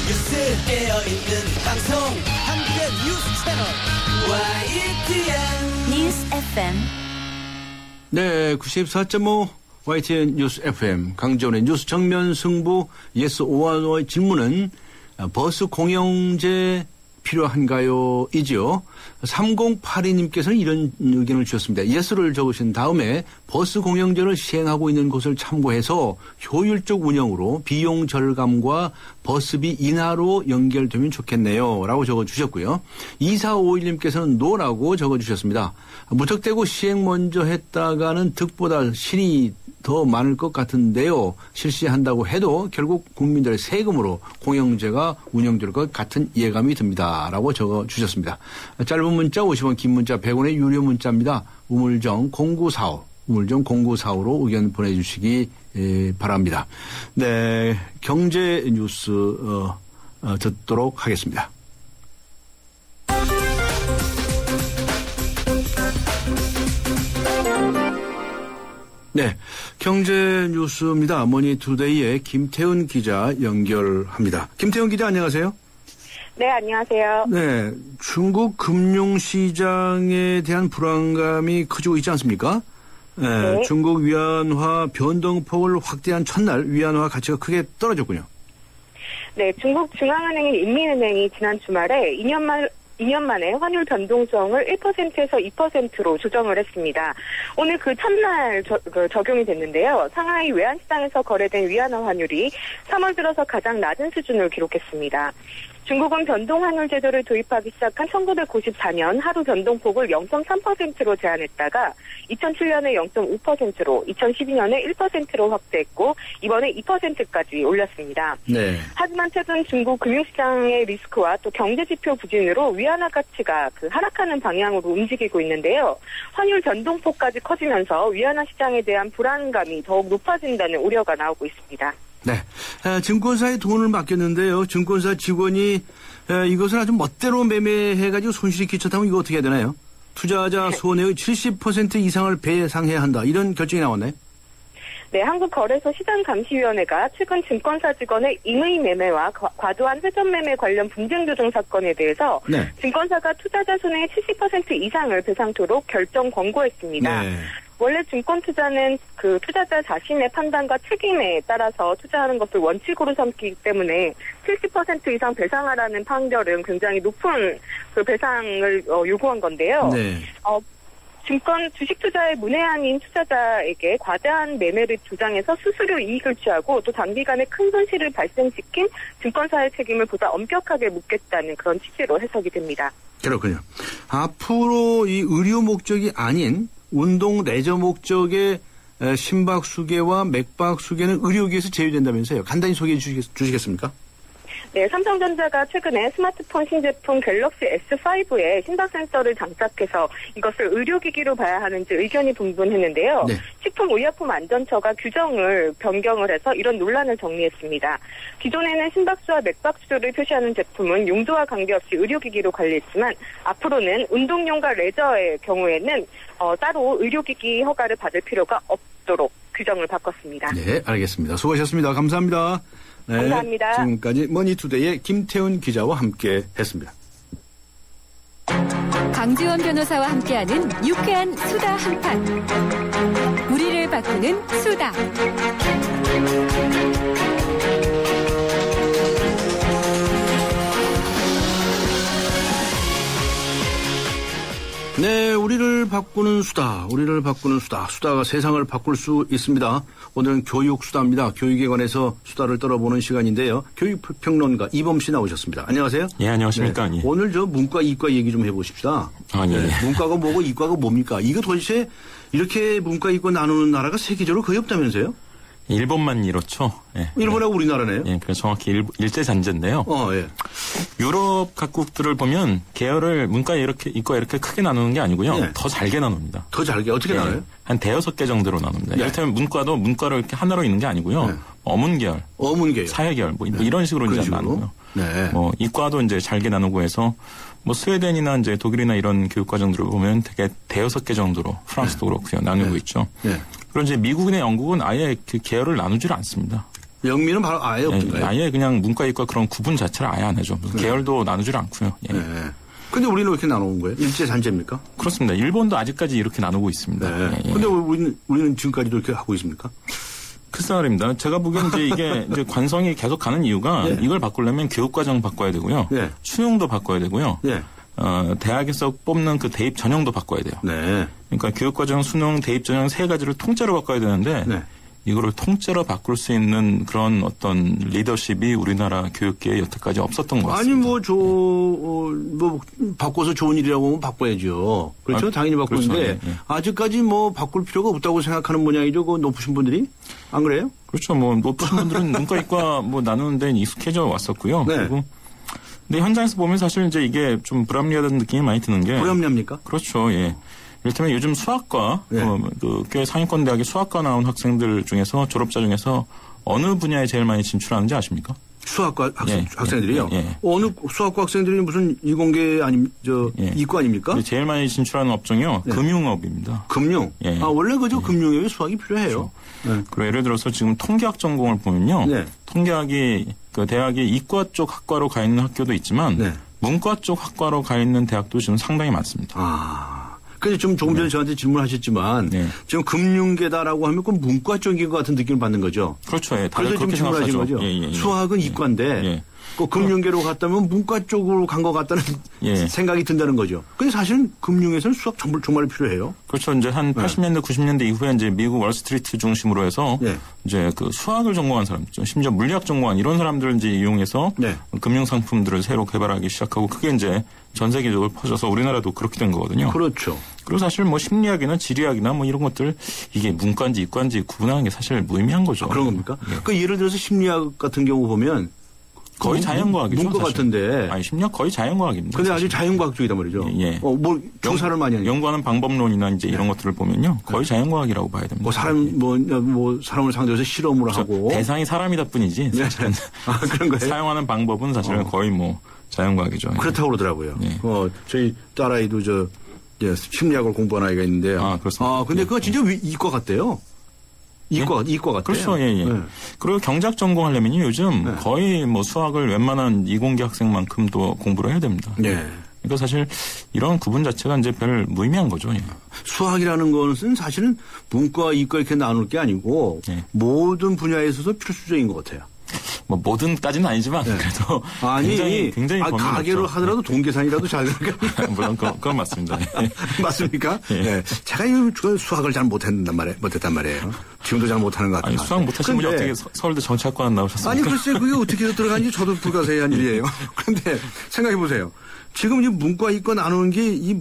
뉴스 깨어있는 방송 한국의 뉴스 채널 YTN 뉴스 FM. 네, 94.5 YTN 뉴스 FM 강지원의 뉴스 정면 승부 예스 오와노의 질문은 버스 공영제 필요한가요? 이죠. 3082님께서는 이런 의견을 주셨습니다. 예스를 적으신 다음에 버스 공영제를 시행하고 있는 곳을 참고해서 효율적 운영으로 비용 절감과 버스비 인하로 연결되면 좋겠네요. 라고 적어주셨고요. 2451님께서는 노라고 적어주셨습니다. 무턱대고 시행 먼저 했다가는 득보다 실이 더 많을 것 같은데요. 실시한다고 해도 결국 국민들의 세금으로 공영제가 운영될 것 같은 예감이 듭니다. 라고 적어주셨습니다. 짧은 문자 50원, 긴 문자 100원의 유료 문자입니다. 우물정 0945, 우물정 0945로 의견 보내주시기 바랍니다. 네, 경제 뉴스 듣도록 하겠습니다. 네, 경제 뉴스입니다. 머니투데이의 김태훈 기자 연결합니다. 김태훈 기자 안녕하세요. 네, 안녕하세요. 네, 중국 금융시장에 대한 불안감이 커지고 있지 않습니까? 네, 네. 중국 위안화 변동폭을 확대한 첫날 위안화 가치가 크게 떨어졌군요. 네, 중국 중앙은행인 인민은행이 지난 주말에 2년 만에 환율 변동성을 1%에서 2%로 조정을 했습니다. 오늘 그 첫날 적용이 됐는데요. 상하이 외환시장에서 거래된 위안화 환율이 3월 들어서 가장 낮은 수준을 기록했습니다. 중국은 변동환율 제도를 도입하기 시작한 1994년 하루 변동폭을 0.3%로 제한했다가 2007년에 0.5%로 2012년에 1%로 확대했고 이번에 2%까지 올렸습니다. 네. 하지만 최근 중국 금융시장의 리스크와 또 경제지표 부진으로 위안화 가치가 하락하는 방향으로 움직이고 있는데요. 환율 변동폭까지 커지면서 위안화 시장에 대한 불안감이 더욱 높아진다는 우려가 나오고 있습니다. 네, 증권사에 돈을 맡겼는데요. 증권사 직원이 이것을 아주 멋대로 매매해가지고 손실이 끼쳤다면 이거 어떻게 해야 되나요? 투자자 손해의 70% 이상을 배상해야 한다. 이런 결정이 나왔나요? 네, 한국거래소시장감시위원회가 최근 증권사 직원의 임의 매매와 과도한 회전 매매 관련 분쟁 조정 사건에 대해서 네. 증권사가 투자자 손해의 70% 이상을 배상토록 결정 권고했습니다. 네. 원래 증권 투자는 그 투자자 자신의 판단과 책임에 따라서 투자하는 것을 원칙으로 삼기 때문에 70% 이상 배상하라는 판결은 굉장히 높은 그 배상을 요구한 건데요. 네. 증권 주식 투자에 문외한인 투자자에게 과다한 매매를 주장해서 수수료 이익을 취하고 또 단기간에 큰 손실을 발생시킨 증권사의 책임을 보다 엄격하게 묻겠다는 그런 취지로 해석이 됩니다. 그렇군요. 앞으로 이 의료 목적이 아닌 운동 레저 목적의 심박수계와 맥박수계는 의료기에서 제외된다면서요. 간단히 소개해 주시겠습니까? 네, 삼성전자가 최근에 스마트폰 신제품 갤럭시 S5에 심박 센서를 장착해서 이것을 의료기기로 봐야 하는지 의견이 분분했는데요. 네. 식품의약품안전처가 규정을 변경을 해서 이런 논란을 정리했습니다. 기존에는 심박수와 맥박수를 표시하는 제품은 용도와 관계없이 의료기기로 관리했지만 앞으로는 운동용과 레저의 경우에는 따로 의료기기 허가를 받을 필요가 없도록 규정을 바꿨습니다. 네, 알겠습니다. 수고하셨습니다. 감사합니다. 네, 감사합니다. 지금까지 머니투데이의 김태훈 기자와 함께 했습니다. 강지원 변호사와 함께하는 유쾌한 수다 한판. 우리를 바꾸는 수다. 네, 우리를 바꾸는 수다. 우리를 바꾸는 수다. 수다가 세상을 바꿀 수 있습니다. 오늘은 교육 수다입니다. 교육에 관해서 수다를 떨어보는 시간인데요. 교육평론가 이범 씨 나오셨습니다. 안녕하세요. 예, 안녕하십니까. 네, 예. 오늘 저 문과, 이과 얘기 좀 해보십시다. 아, 예. 네, 문과가 뭐고 이과가 뭡니까? 이거 도대체 이렇게 문과, 이과 나누는 나라가 세계적으로 거의 없다면서요? 일본만 이렇죠. 예. 일본하고 우리나라네요. 예, 그래서 정확히 일제 잔재인데요. 예. 유럽 각국들을 보면 계열을 문과 이렇게 이과 이렇게 크게 나누는 게 아니고요. 네. 더 잘게 나눕니다. 더 잘게 어떻게 예, 나눠요? 한 대여섯 개 정도로 나눕니다. 네. 이를테면 문과도 문과를 이렇게 하나로 있는 게 아니고요. 네. 어문계열, 사회계열 뭐 네. 이런 식으로 이제 나누고요. 네. 이과도 이제 잘게 나누고 해서 스웨덴이나 이제 독일이나 이런 교육 과정들을 보면 되게 대여섯 개 정도로 프랑스도 그렇고요. 나누고 있죠. 네. 그리고 이제 미국이나 영국은 아예 그 계열을 나누질 않습니다. 영미는 바로 아예 없던가요? 아예 그냥 문과, 이과 그런 구분 자체를 아예 안 하죠. 계열도 나누질 않고요. 예. 네. 근데 우리는 왜 이렇게 나누는 거예요? 일제 잔재입니까? 그렇습니다. 일본도 아직까지 이렇게 나누고 있습니다. 네. 예. 근데 우리는 지금까지도 이렇게 하고 있습니까? 글쎄 말입니다. 제가 보기엔 이제 이게 이제 관성이 계속 가는 이유가 네. 이걸 바꾸려면 교육과정 바꿔야 되고요. 네. 수능도 바꿔야 되고요. 네. 대학에서 뽑는 그 대입 전형도 바꿔야 돼요. 네. 그러니까 교육과정, 수능, 대입 전형 세 가지를 통째로 바꿔야 되는데 네. 이거를 통째로 바꿀 수 있는 그런 어떤 리더십이 우리나라 교육계에 여태까지 없었던 것 같습니다. 아니 바꿔서 좋은 일이라고 하면 바꿔야죠. 그렇죠? 당연히 바꾸는데 그렇죠. 예. 아직까지 바꿀 필요가 없다고 생각하는 모양이죠. 그 높으신 분들이 안 그래요? 그렇죠. 높으신 분들은 문과, 이과 나누는 데는 익숙해져 왔었고요. 네. 그리고 근데 현장에서 보면 사실 이제 이게 좀 불합리하다는 느낌이 많이 드는 게. 불합리합니까? 그렇죠. 예. 이를테면 요즘 수학과, 네. 그 교회 상위권 대학의 수학과 나온 학생들 중에서 졸업자 중에서 어느 분야에 제일 많이 진출하는지 아십니까? 수학과 학생들이요? 예. 어느 수학과 학생들이 무슨 이공계 이과 아닙니까? 제일 많이 진출하는 업종이요. 네. 금융업입니다. 금융? 예. 원래 금융에 수학이 필요해요. 그렇죠. 그리고 예를 들어서 지금 통계학 전공을 보면요. 네. 통계학이 그 대학이 이과 쪽 학과로 가 있는 학교도 있지만 네. 문과 쪽 학과로 가 있는 대학도 지금 상당히 많습니다. 근데 조금 전에 저한테 질문하셨지만 지금 금융계다라고 하면 그 문과 쪽인 것 같은 느낌을 받는 거죠. 그렇죠. 예, 그래서 지금 질문하신 거죠. 수학은 이과인데 그 금융계로 갔다면 문과 쪽으로 간 것 같다는 생각이 든다는 거죠. 근데 사실은 금융에서는 수학 정말 필요해요. 그렇죠. 이제 한 80년대, 90년대 이후에 이제 미국 월스트리트 중심으로 해서 이제 그 수학을 전공한 사람들, 심지어 물리학 전공한 이런 사람들을 이제 이용해서 금융 상품들을 새로 개발하기 시작하고 그게 이제 전 세계적으로 퍼져서 우리나라도 그렇게 된 거거든요. 그렇죠. 그리고 사실 심리학이나 지리학이나 이런 것들 이게 문과인지 이과인지 구분하는 게 사실 무의미한 거죠. 그런 겁니까? 그 예를 들어서 심리학 같은 경우 보면 거의 자연과학이죠. 문과 같은데. 아니, 심리학 거의 자연과학입니다. 근데 아주 자연과학 쪽이단 말이죠. 예. 조사를 많이 하니까. 연구하는 방법론이나 이제 이런 것들을 보면요. 거의 자연과학이라고 봐야 됩니다. 사람을 상대해서 실험을 하고. 대상이 사람이다 뿐이지. 사실은. 그런 거예요? 사용하는 방법은 사실은 거의 자연과학이죠. 그렇다고 그러더라고요. 저희 딸아이도 심리학을 공부한 아이가 있는데요. 그렇습니다. 근데 그거 진짜 이과 같대요. 이과 같아요. 그렇죠. 예. 그리고 경제학 전공하려면 요즘 거의 뭐 수학을 웬만한 이공계 학생만큼도 공부를 해야 됩니다. 그러니까 사실 이런 구분 자체가 이제 별 무의미한 거죠. 수학이라는 것은 사실은 문과, 이과 이렇게 나눌 게 아니고 모든 분야에 있어서 필수적인 것 같아요. 뭐 모든까지는 아니지만 그래도 굉장히 가계로 하더라도 동계산이라도 잘 되는 거 물론 그건 맞습니다. 맞습니까? 제가 수학을 잘 못했단 말이에요. 지금도 잘 못하는 것 같아요. 수학 못하신 분이 어떻게 서울대 정치학과에 나오셨습니까? 아니 글쎄 그게 어떻게 들어간지 저도 불가사의한 일이에요. 그런데 생각해 보세요. 지금 이 문과, 이과 나누는 게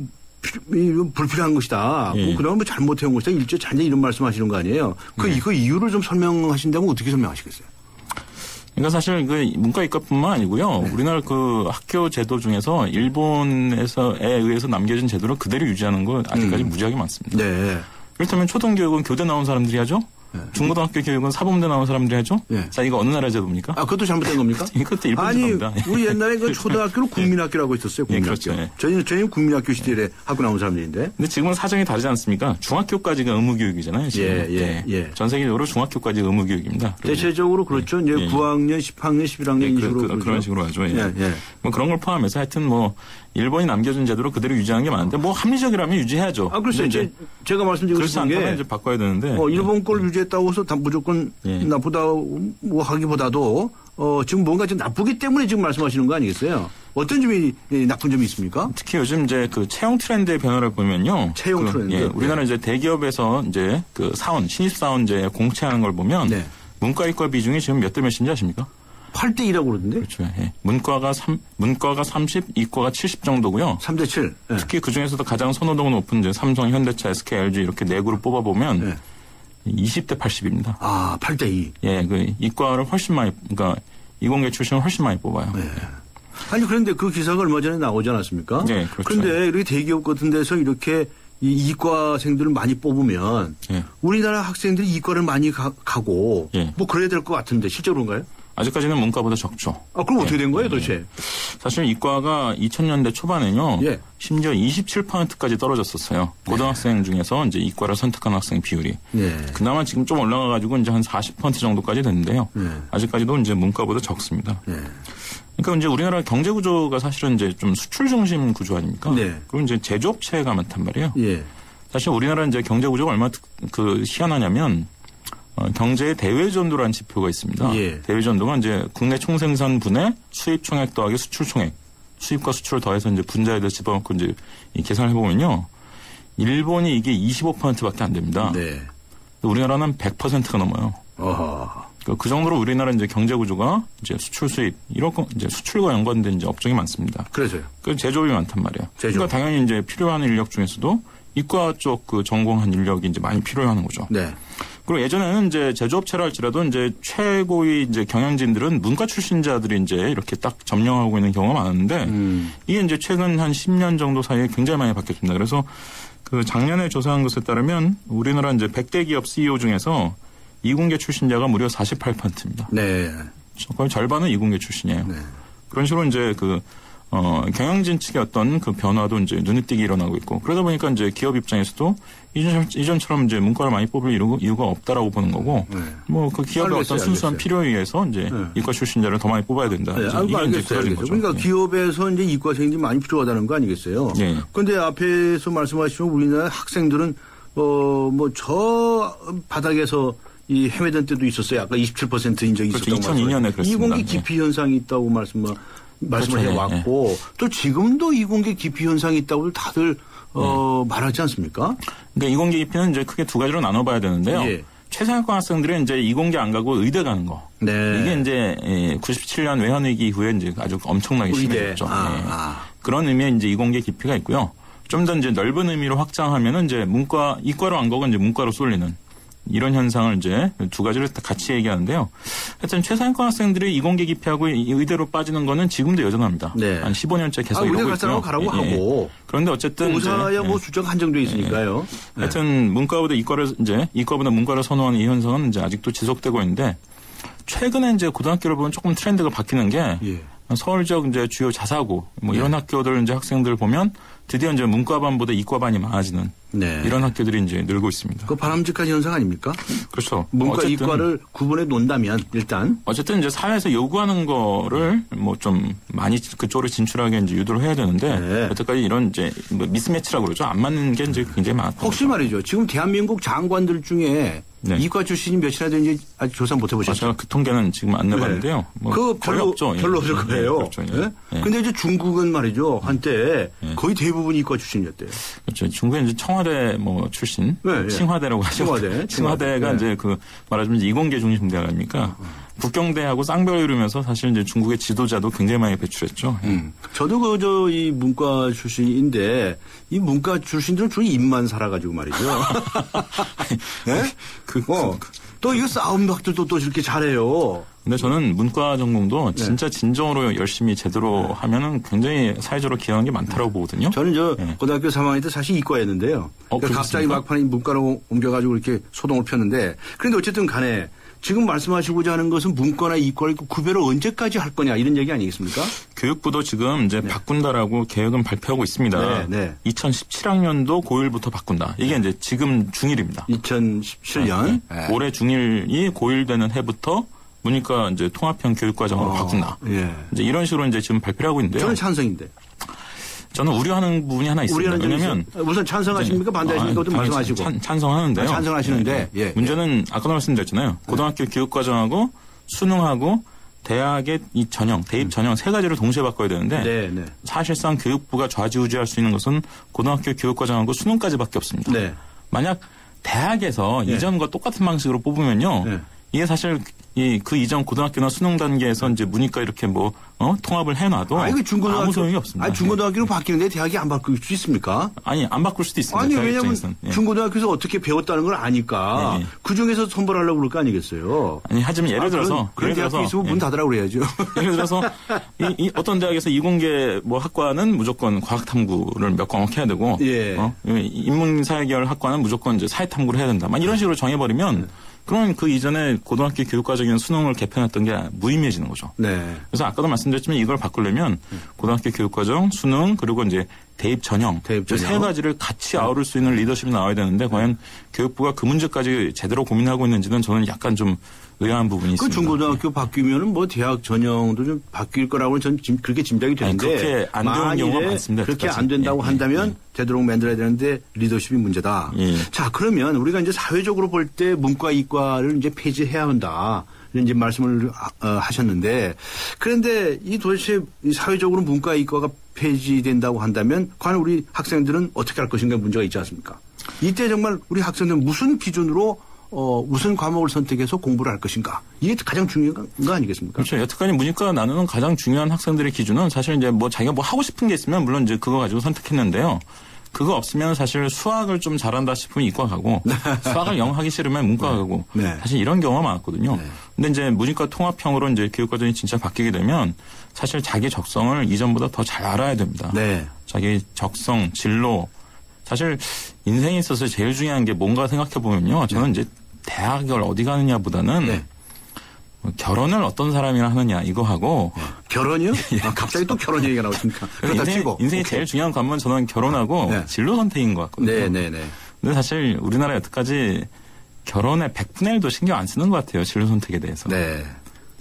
불필요한 것이다. 그러면 잘못해온 것이다. 일제 잔재 이런 말씀하시는 거 아니에요. 그 이유를 좀 설명하신다면 어떻게 설명하시겠어요? 그러니까 사실 그 문과 이과뿐만 아니고요. 우리나라 그 학교 제도 중에서 일본에 의해서 남겨진 제도를 그대로 유지하는 거 아직까지 무지하게 많습니다. 그렇다면 초등교육은 교대 나온 사람들이 하죠. 중고등학교 교육은 사범대 나온 사람들이 하죠. 자, 이거 어느 나라 제도입니까? 그것도 잘못된 겁니까? 이것도 일본 제도입니다. 우리 옛날에 그 초등학교를 국민학교라고 있었어요. 국민학교. 그렇죠. 저희는 국민학교 시절에 학교 나온 사람들인데. 근데 지금은 사정이 다르지 않습니까? 중학교까지가 의무교육이잖아요. 지금. 전 세계적으로 중학교까지가 의무교육입니다. 대체적으로 그렇죠. 이제 9학년, 10학년, 11학년 식으로 그런 식으로 하죠. 뭐 그런 걸 포함해서 하여튼 뭐 일본이 남겨준 제도로 그대로 유지하는 게 많은데 뭐 합리적이라면 유지해야죠. 글쎄 제가 말씀드리고 싶은 게 이제 바꿔야 되는데. 일본 걸 유지했다고 해서 무조건 나쁘다 뭐 하기보다도 지금 뭔가 좀 나쁘기 때문에 지금 말씀하시는 거 아니겠어요? 어떤 점이 나쁜 점이 있습니까? 특히 요즘 이제 그 채용 트렌드의 변화를 보면요. 채용 트렌드. 우리나라 이제 대기업에서 이제 그 신입사원 이제 공채하는 걸 보면 문과 이과 비중이 지금 몇 대 몇인지 아십니까? 8대2라고 그러던데? 그렇죠. 문과가 30, 이과가 70 정도고요. 3대7. 특히 그 중에서도 가장 선호도가 높은 이제 삼성, 현대차, SK, LG 이렇게 4그룹 뽑아보면 20대 80입니다. 8대2. 그 이과를 훨씬 많이, 그러니까 이공계 출신을 훨씬 많이 뽑아요. 아니, 그런데 그 기사가 얼마 전에 나오지 않았습니까? 그렇죠. 그런데 이렇게 대기업 같은 데서 이렇게 이 이과생들을 많이 뽑으면 우리나라 학생들이 이과를 많이 가고 뭐 그래야 될 것 같은데 실제로 그런가요? 아직까지는 문과보다 적죠. 그럼 어떻게 된 거예요, 도대체? 사실 이과가 2000년대 초반에는요, 심지어 27%까지 떨어졌었어요. 고등학생 중에서 이제 이과를 선택한 학생 비율이. 그나마 지금 좀 올라가가지고 이제 한 40% 정도까지 됐는데요. 아직까지도 이제 문과보다 적습니다. 그러니까 이제 우리나라 경제 구조가 사실은 이제 좀 수출 중심 구조 아닙니까? 그리고 이제 제조업체가 많단 말이에요. 사실 우리나라 이제 경제 구조가 얼마나 희한하냐면, 경제의 대외전도라는 지표가 있습니다. 대외전도가 이제 국내 총생산 분의 수입 총액 더하기 수출 총액, 수입과 수출을 더해서 이제 분자에 대해서 집어넣고 이제 계산을 해보면요. 일본이 이게 25%밖에 안 됩니다. 우리나라는 100%가 넘어요. 그 정도로 우리나라 이제 경제 구조가 이제 수출 수입, 이런 거 이제 수출과 연관된 이제 업종이 많습니다. 그래서요. 그 제조업이 많단 말이에요. 그러니까 당연히 이제 필요한 인력 중에서도 이과 쪽 그 전공한 인력이 이제 많이 필요하는 거죠. 그리고 예전에는 이제 제조업체라 할지라도 이제 최고의 이제 경영진들은 문과 출신자들이 이제 이렇게 딱 점령하고 있는 경우가 많았는데 이게 이제 최근 한 10년 정도 사이에 굉장히 많이 바뀌었습니다. 그래서 그 작년에 조사한 것에 따르면 우리나라 이제 100대 기업 CEO 중에서 이공계 출신자가 무려 48%입니다. 거의 절반은 이공계 출신이에요. 그런 식으로 이제 경영진 측의 어떤 그 변화도 이제 눈에 띄게 일어나고 있고 그러다 보니까 이제 기업 입장에서도 이전처럼 이제 문과를 많이 뽑을 이유가 없다라고 보는 거고 뭐 그 기업의 어떤 순수한 필요에 의해서 이제 이과 출신자를 더 많이 뽑아야 된다. 이게 이제 굳어진 거죠. 그러니까 기업에서 이제 이과생들이 많이 필요하다는 거 아니겠어요? 그런데 앞에서 말씀하시면 우리나라 학생들은 뭐 저 바닥에서 이 헤매던 때도 있었어요. 아까 27%인 적이 있었다고 2002년에 그랬습니다. 이공계 기피 현상이 있다고 말씀을 해왔고 또 지금도 이공계 기피 현상이 있다고 다들 말하지 않습니까? 그러니까 이공계 기피는 이제 크게 두 가지로 나눠봐야 되는데요. 최상위권 학생들은 이제 이공계 안 가고 의대 가는 거. 이게 이제 97년 외환위기 이후에 이제 아주 엄청나게 심해졌죠. 그런 의미의 이제 이공계 기피가 있고요. 좀 더 이제 넓은 의미로 확장하면은 이제 이과로 안 가고 이제 문과로 쏠리는. 이런 현상을 이제 두 가지를 같이 얘기하는데요. 하여튼 최상위권 학생들이 이공계 기피하고 의대로 빠지는 거는 지금도 여전합니다. 한 15년째 계속 이러고 있고요. 가라고 하고. 그런데 어쨌든 의사야 뭐 숫자가 한정돼 있으니까요. 하여튼 이과보다 문과를 선호하는 이 현상은 이제 아직도 지속되고 있는데 최근에 이제 고등학교를 보면 조금 트렌드가 바뀌는 게 서울 지역 이제 주요 자사고 뭐 이런 학교들 이제 학생들 보면 드디어 이제 문과반보다 이과반이 많아지는 네. 이런 학교들이 이제 늘고 있습니다. 그 바람직한 현상 아닙니까? 그렇죠. 문과 이과를 구분해 놓는다면 일단 어쨌든 이제 사회에서 요구하는 거를 뭐 좀 많이 그쪽으로 진출하게 이제 유도를 해야 되는데 네. 여태까지 이런 이제 미스매치라고 그러죠. 안 맞는 게 이제 굉장히 많았다. 혹시 말이죠. 지금 대한민국 장관들 중에 네. 이과 출신이 몇이나 되는지 아직 조사 못 해보셨죠? 제가 그 통계는 지금 안 내봤는데요. 네. 뭐 그 별로 없죠. 별로 없을 거예요. 그렇죠. 네? 네. 근데 이제 중국은 말이죠. 한때 거의 대부분 이과 출신이었대요. 그렇죠. 중국은 이제 청와대 뭐 출신, 네, 칭화대라고 하죠. 칭화대가 이제 그 말하자면 이공계 중심대 아닙니까? 북경대하고 쌍벽을 이루면서 사실 이제 중국의 지도자도 굉장히 많이 배출했죠. 저도 이 문과 출신인데 이 문과 출신들은 주로 입만 살아가지고 말이죠. 네? 또 이거 싸움박들도 또 이렇게 잘해요. 근데 저는 문과 전공도 진짜 진정으로 열심히 제대로 하면은 굉장히 사회적으로 기여한 게 많다고 보거든요. 저는 고등학교 3학년 때 사실 이과였는데요. 그러니까 갑자기 막판에 문과로 옮겨가지고 이렇게 소동을 폈는데 그런데 어쨌든 간에 지금 말씀하시고자 하는 것은 문과나 이과를 구별을 언제까지 할 거냐 이런 얘기 아니겠습니까? 교육부도 지금 이제 바꾼다라고 계획은 발표하고 있습니다. 2017학년도 고1부터 바꾼다. 이게 이제 지금 중1입니다. 2017년 올해 중1이 고1 되는 해부터 문이과 이제 통합형 교육과정으로 바꾼다. 이제 이런 식으로 이제 지금 발표를 하고 있는데요. 저는 찬성인데. 저는 우려하는 부분이 하나 있습니다. 왜냐하면 우선 찬성하십니까? 반대하십니까? 좀 말씀하시고. 찬성하는데요. 찬성하시는데. 문제는 아까도 말씀드렸잖아요. 고등학교 교육과정하고 수능하고 대학의 이 전형, 대입 전형 세 가지를 동시에 바꿔야 되는데 사실상 교육부가 좌지우지할 수 있는 것은 고등학교 교육과정하고 수능까지밖에 없습니다. 만약 대학에서 이전과 똑같은 방식으로 뽑으면요. 이게 사실 그 이전 고등학교나 수능 단계에서 이제 문이과 이렇게 통합을 해놔도 아무 소용이 없습니다. 중고등학교로 바뀌는데 대학이 안 바꿀 수 있습니까? 아니, 안 바꿀 수도 있습니다. 아니, 왜냐면 중고등학교에서 어떻게 배웠다는 걸 아니까 그 중에서 선발하려고 그럴 거 아니겠어요? 아니, 하지만 예를 들어서. 그런 대학교 있으면 문 닫으라고 그래야죠. 예를 들어서 어떤 대학에서 이공계 학과는 무조건 과학탐구를 몇 과목 해야 되고 인문사회계열 학과는 무조건 이제 사회탐구를 해야 된다. 막 이런 식으로 정해버리면 그러면 그 이전에 고등학교 교육과정이나 수능을 개편했던 게 무의미해지는 거죠. 그래서 아까도 말씀드렸지만 이걸 바꾸려면 고등학교 교육과정, 수능 그리고 이제 대입 전형 세 가지를 같이 아우를 수 있는 리더십이 나와야 되는데 과연 교육부가 그 문제까지 제대로 고민하고 있는지는 저는 약간 좀 의아한 부분이 있습니다. 그 중고등학교 바뀌면은 뭐 대학 전형도 좀 바뀔 거라고는 저는 그렇게 짐작이 되는데 그렇게 안 되는 경우가 많습니다. 그렇게 안 된다고 한다면 되도록 만들어야 되는데 리더십이 문제다. 자, 그러면 우리가 이제 사회적으로 볼 때 문과 이과를 이제 폐지해야 한다. 이런 이제 말씀을 하셨는데 그런데 이 도대체 사회적으로 문과 이과가 폐지된다고 한다면 과연 우리 학생들은 어떻게 할 것인가 문제가 있지 않습니까? 이때 정말 우리 학생들은 무슨 기준으로 무슨 과목을 선택해서 공부를 할 것인가. 이게 가장 중요한 거 아니겠습니까? 그렇죠. 여태까지 문이과 나누는 가장 중요한 학생들의 기준은 사실 이제 자기가 하고 싶은 게 있으면 물론 이제 그거 가지고 선택했는데요. 그거 없으면 사실 수학을 좀 잘한다 싶으면 이과 가고 수학을 영 하기 싫으면 문과 가고 사실 이런 경우가 많았거든요. 근데 이제 문이과 통합형으로 이제 교육과정이 진짜 바뀌게 되면 사실 자기 적성을 이전보다 더 잘 알아야 됩니다. 자기 적성, 진로. 사실 인생에 있어서 제일 중요한 게 뭔가 생각해 보면요. 저는 이제 대학을 어디 가느냐보다는 결혼을 어떤 사람이랑 하느냐 이거 하고 결혼이요? 갑자기 또 결혼 얘기가 나오십니까? 인생의 제일 중요한 관문은 저는 결혼하고 진로 선택인 것 같거든요. 근데 사실 우리나라 여태까지 결혼의 100분의 1도 신경 안 쓰는 것 같아요. 진로 선택에 대해서.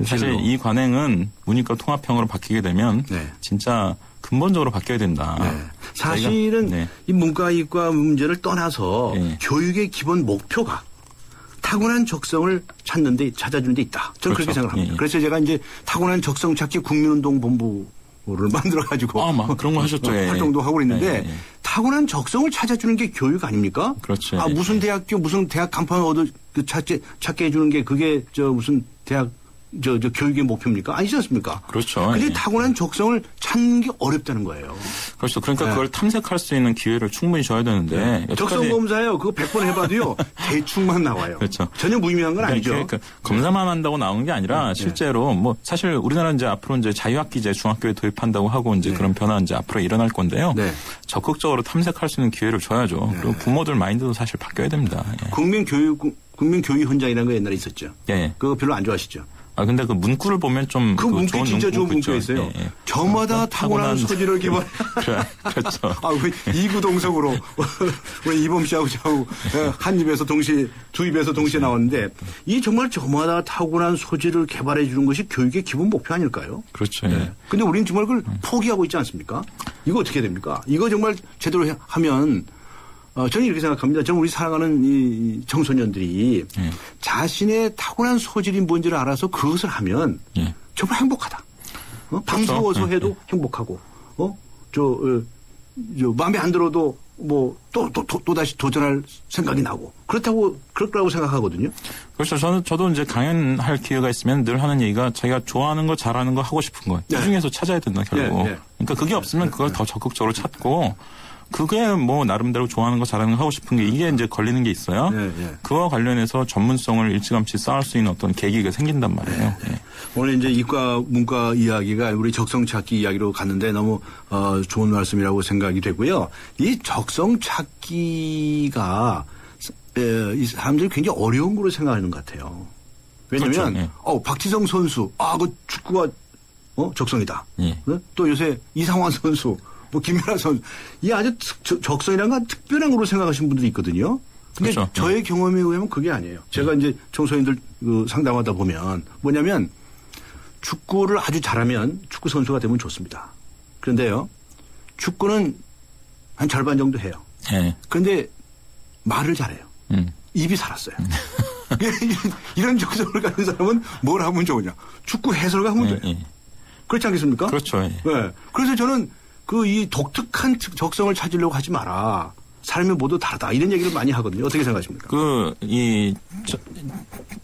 사실 이 관행은 문이과 통합형으로 바뀌게 되면 진짜 근본적으로 바뀌어야 된다. 사실은 이 문과 이과 문제를 떠나서 교육의 기본 목표가 타고난 적성을 찾아주는 데 있다. 저는 그렇게 생각합니다. 그래서 제가 이제 타고난 적성 찾기 국민운동본부를 만들어가지고 그런 거 하셨죠. 활동도 하고 있는데 타고난 적성을 찾아주는 게 교육 아닙니까? 그렇죠. 무슨 대학교 무슨 대학 간판 찾게 해주는 게 그게 무슨 대학 교육의 목표입니까? 아니지 않습니까? 그렇죠. 근데 타고난 적성을 찾는 게 어렵다는 거예요. 그렇죠. 그러니까 그걸 탐색할 수 있는 기회를 충분히 줘야 되는데. 적성 검사요. 그거 100번 해봐도요. 대충만 나와요. 그렇죠. 전혀 무의미한 건 아니죠. 그러니까 검사만 한다고 나오는 게 아니라 실제로 사실 우리나라는 이제 앞으로 이제 자유학기제 중학교에 도입한다고 하고 이제 그런 변화 이제 앞으로 일어날 건데요. 적극적으로 탐색할 수 있는 기회를 줘야죠. 그리고 부모들 마인드도 사실 바뀌어야 됩니다. 국민교육 현장이라는 거 옛날에 있었죠. 그거 별로 안 좋아하시죠? 근데 그 문구를 보면 좀. 그 문구 진짜 좋은 문구가 있어요. 예. 저마다 타고난 소질을 개발. 그렇죠. 왜 이구동성으로 우리 이범 씨하고 저하고 한 입에서 동시에 두 입에서 동시에 나왔는데 이 정말 저마다 타고난 소질을 개발해 주는 것이 교육의 기본 목표 아닐까요? 그렇죠. 네. 근데 우리는 정말 그걸 포기하고 있지 않습니까? 이거 어떻게 됩니까? 이거 정말 제대로 하면 저는 이렇게 생각합니다. 저는 우리 사랑하는 이 청소년들이 자신의 타고난 소질이 뭔지를 알아서 그것을 하면 정말 행복하다. 방스러워서 해도 행복하고, 마음에 안 들어도 또 다시 도전할 생각이 나고 그럴 거라고 생각하거든요. 그렇죠. 저도 이제 강연할 기회가 있으면 늘 하는 얘기가 자기가 좋아하는 거, 잘하는 거, 하고 싶은 거 이 중에서 찾아야 된다 결국. 그러니까 그게 없으면 그걸 더 적극적으로 찾고. 그게 나름대로 좋아하는 거, 잘하는 거, 하고 싶은 게 이게 이제 걸리는 게 있어요. 그와 관련해서 전문성을 일찌감치 쌓을 수 있는 어떤 계기가 생긴단 말이에요. 오늘 이제 이과, 문과 이야기가 우리 적성 찾기 이야기로 갔는데 너무 좋은 말씀이라고 생각이 되고요. 이 적성 찾기가 이 사람들이 굉장히 어려운 거로 생각하는 것 같아요. 왜냐면 그렇죠. 박지성 선수, 그 축구가 적성이다. 또 요새 이상환 선수. 김연아 선수. 이 아주 적성이란 건 특별한 거로 생각하시는 분들이 있거든요. 근데 그렇죠. 저의 경험에 의하면 그게 아니에요. 제가 이제 청소년들 상담하다 보면 뭐냐면 축구를 아주 잘하면 축구 선수가 되면 좋습니다. 그런데요. 축구는 한 절반 정도 해요. 그런데 말을 잘해요. 입이 살았어요. 이런 적성을 가진 사람은 뭘 하면 좋으냐. 축구 해설가 하면 돼요. 그렇지 않겠습니까? 그렇죠. 네. 그래서 저는 이 독특한 적성을 찾으려고 하지 마라. 삶이 모두 다르다. 이런 얘기를 많이 하거든요. 어떻게 생각하십니까?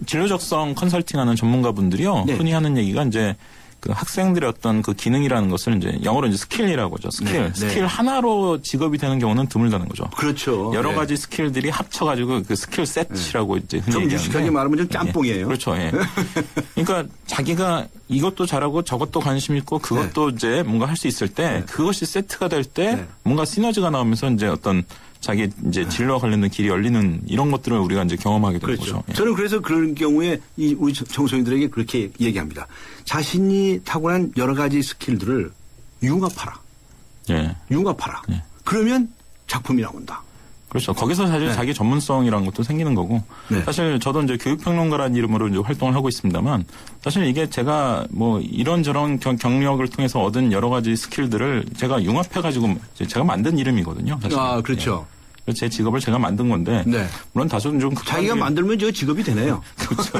진로 적성 컨설팅 하는 전문가분들이요. 흔히 하는 얘기가 이제 그 학생들의 어떤 그 기능이라는 것을 이제 영어로 이제 스킬이라고 하죠. 스킬 하나로 직업이 되는 경우는 드물다는 거죠. 그렇죠. 여러 가지 스킬들이 합쳐가지고 그 스킬 세트라고 이제 흔히 얘기하는데. 좀 유식하게 말하면 좀 짬뽕이에요. 그렇죠. 그러니까 자기가 이것도 잘하고 저것도 관심 있고 그것도 이제 뭔가 할 수 있을 때 그것이 세트가 될 때 뭔가 시너지가 나오면서 이제 어떤 자기 이제 진로와 관련된 길이 열리는 이런 것들을 우리가 이제 경험하게 되는 거죠. 저는 그래서 그런 경우에 우리 청소년들에게 그렇게 얘기합니다. 자신이 타고난 여러 가지 스킬들을 융합하라. 융합하라. 그러면 작품이 나온다. 그렇죠. 거기서 사실 자기 전문성이라는 것도 생기는 거고. 사실 저도 이제 교육평론가라는 이름으로 이제 활동을 하고 있습니다만 사실 이게 제가 이런저런 경력을 통해서 얻은 여러 가지 스킬들을 제가 융합해가지고 제가 만든 이름이거든요. 사실. 그렇죠. 제 직업을 제가 만든 건데 물론 다소 좀 자기가 만들면 저 직업이 되네요. 그렇죠.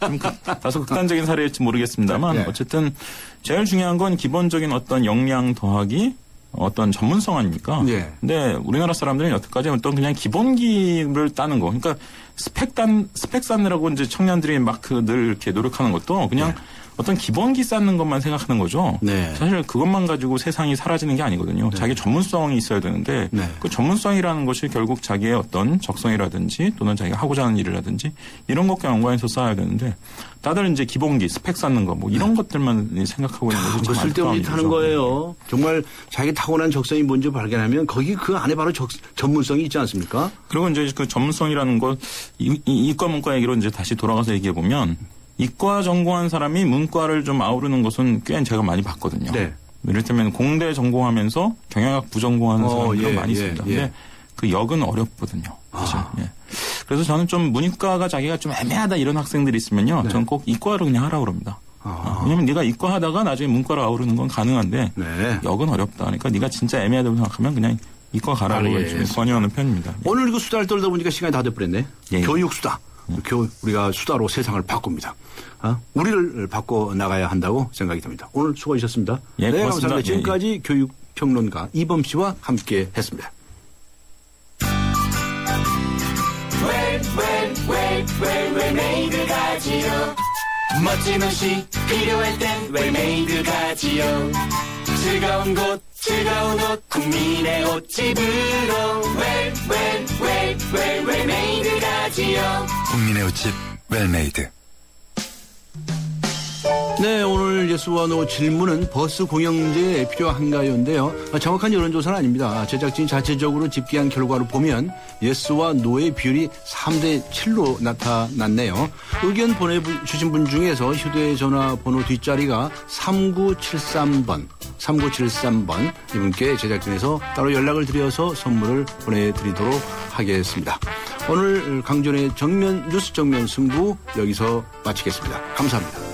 좀 다소 극단적인 사례일지 모르겠습니다만 어쨌든 제일 중요한 건 기본적인 어떤 역량 더하기 어떤 전문성 아닙니까? 근데 우리나라 사람들은 여태까지 어떤 그냥 기본기를 따는 거. 그러니까 스펙 쌓느라고 이제 청년들이 막 늘 이렇게 노력하는 것도 그냥 어떤 기본기 쌓는 것만 생각하는 거죠. 사실 그것만 가지고 세상이 사라지는 게 아니거든요. 자기 전문성이 있어야 되는데 그 전문성이라는 것이 결국 자기의 어떤 적성이라든지 또는 자기가 하고자 하는 일이라든지 이런 것과 연관해서 쌓아야 되는데 다들 이제 기본기, 스펙 쌓는 거 이런 것들만 생각하고 있는 것이 참 쓸데없이 타는 거예요. 정말 자기 타고난 적성이 뭔지 발견하면 거기 그 안에 바로 전문성이 있지 않습니까? 그리고 이제 그 전문성이라는 것 이과 문과 얘기로 이제 다시 돌아가서 얘기해 보면 이과 전공한 사람이 문과를 좀 아우르는 것은 꽤 제가 많이 봤거든요. 이를테면 공대 전공하면서 경영학 부전공하는 사람들은 많이 있습니다. 근데 그 역은 어렵거든요. 사실. 그래서 저는 좀 문이과가 자기가 좀 애매하다 이런 학생들이 있으면요. 저는 꼭 이과를 그냥 하라고 그럽니다. 왜냐면 네가 이과 하다가 나중에 문과로 아우르는 건 가능한데 역은 어렵다. 그러니까 네가 진짜 애매하다고 생각하면 그냥 이과 가라고 좀 권유하는 편입니다. 오늘 이거 수다를 떨다 보니까 시간이 다 돼버렸네. 교육 수다. 우리가 수다로 세상을 바꿉니다. 우리를 바꿔 나가야 한다고 생각이 듭니다. 오늘 수고하셨습니다. 고맙습니다. 감사합니다. 지금까지 교육평론가 이범 씨와 함께 했습니다. 웰메이드 가지요. 멋진 옷이 필요할 땐 웰메이드 가지요. 즐거운 곳 즐거운 옷 국민의 옷집으로 웰메이드 가지요. 국민의 옷집 웰메이드. 네, 오늘 예스와 노 질문은 버스 공영제에 필요한가요인데요. 정확한 여론조사는 아닙니다. 제작진이 자체적으로 집계한 결과로 보면 예스와 노의 비율이 3대7로 나타났네요. 의견 보내주신 분 중에서 휴대전화 번호 뒷자리가 3973번 이분께 제작진에서 따로 연락을 드려서 선물을 보내드리도록 하겠습니다. 오늘 강전의 뉴스 정면 승부 여기서 마치겠습니다. 감사합니다.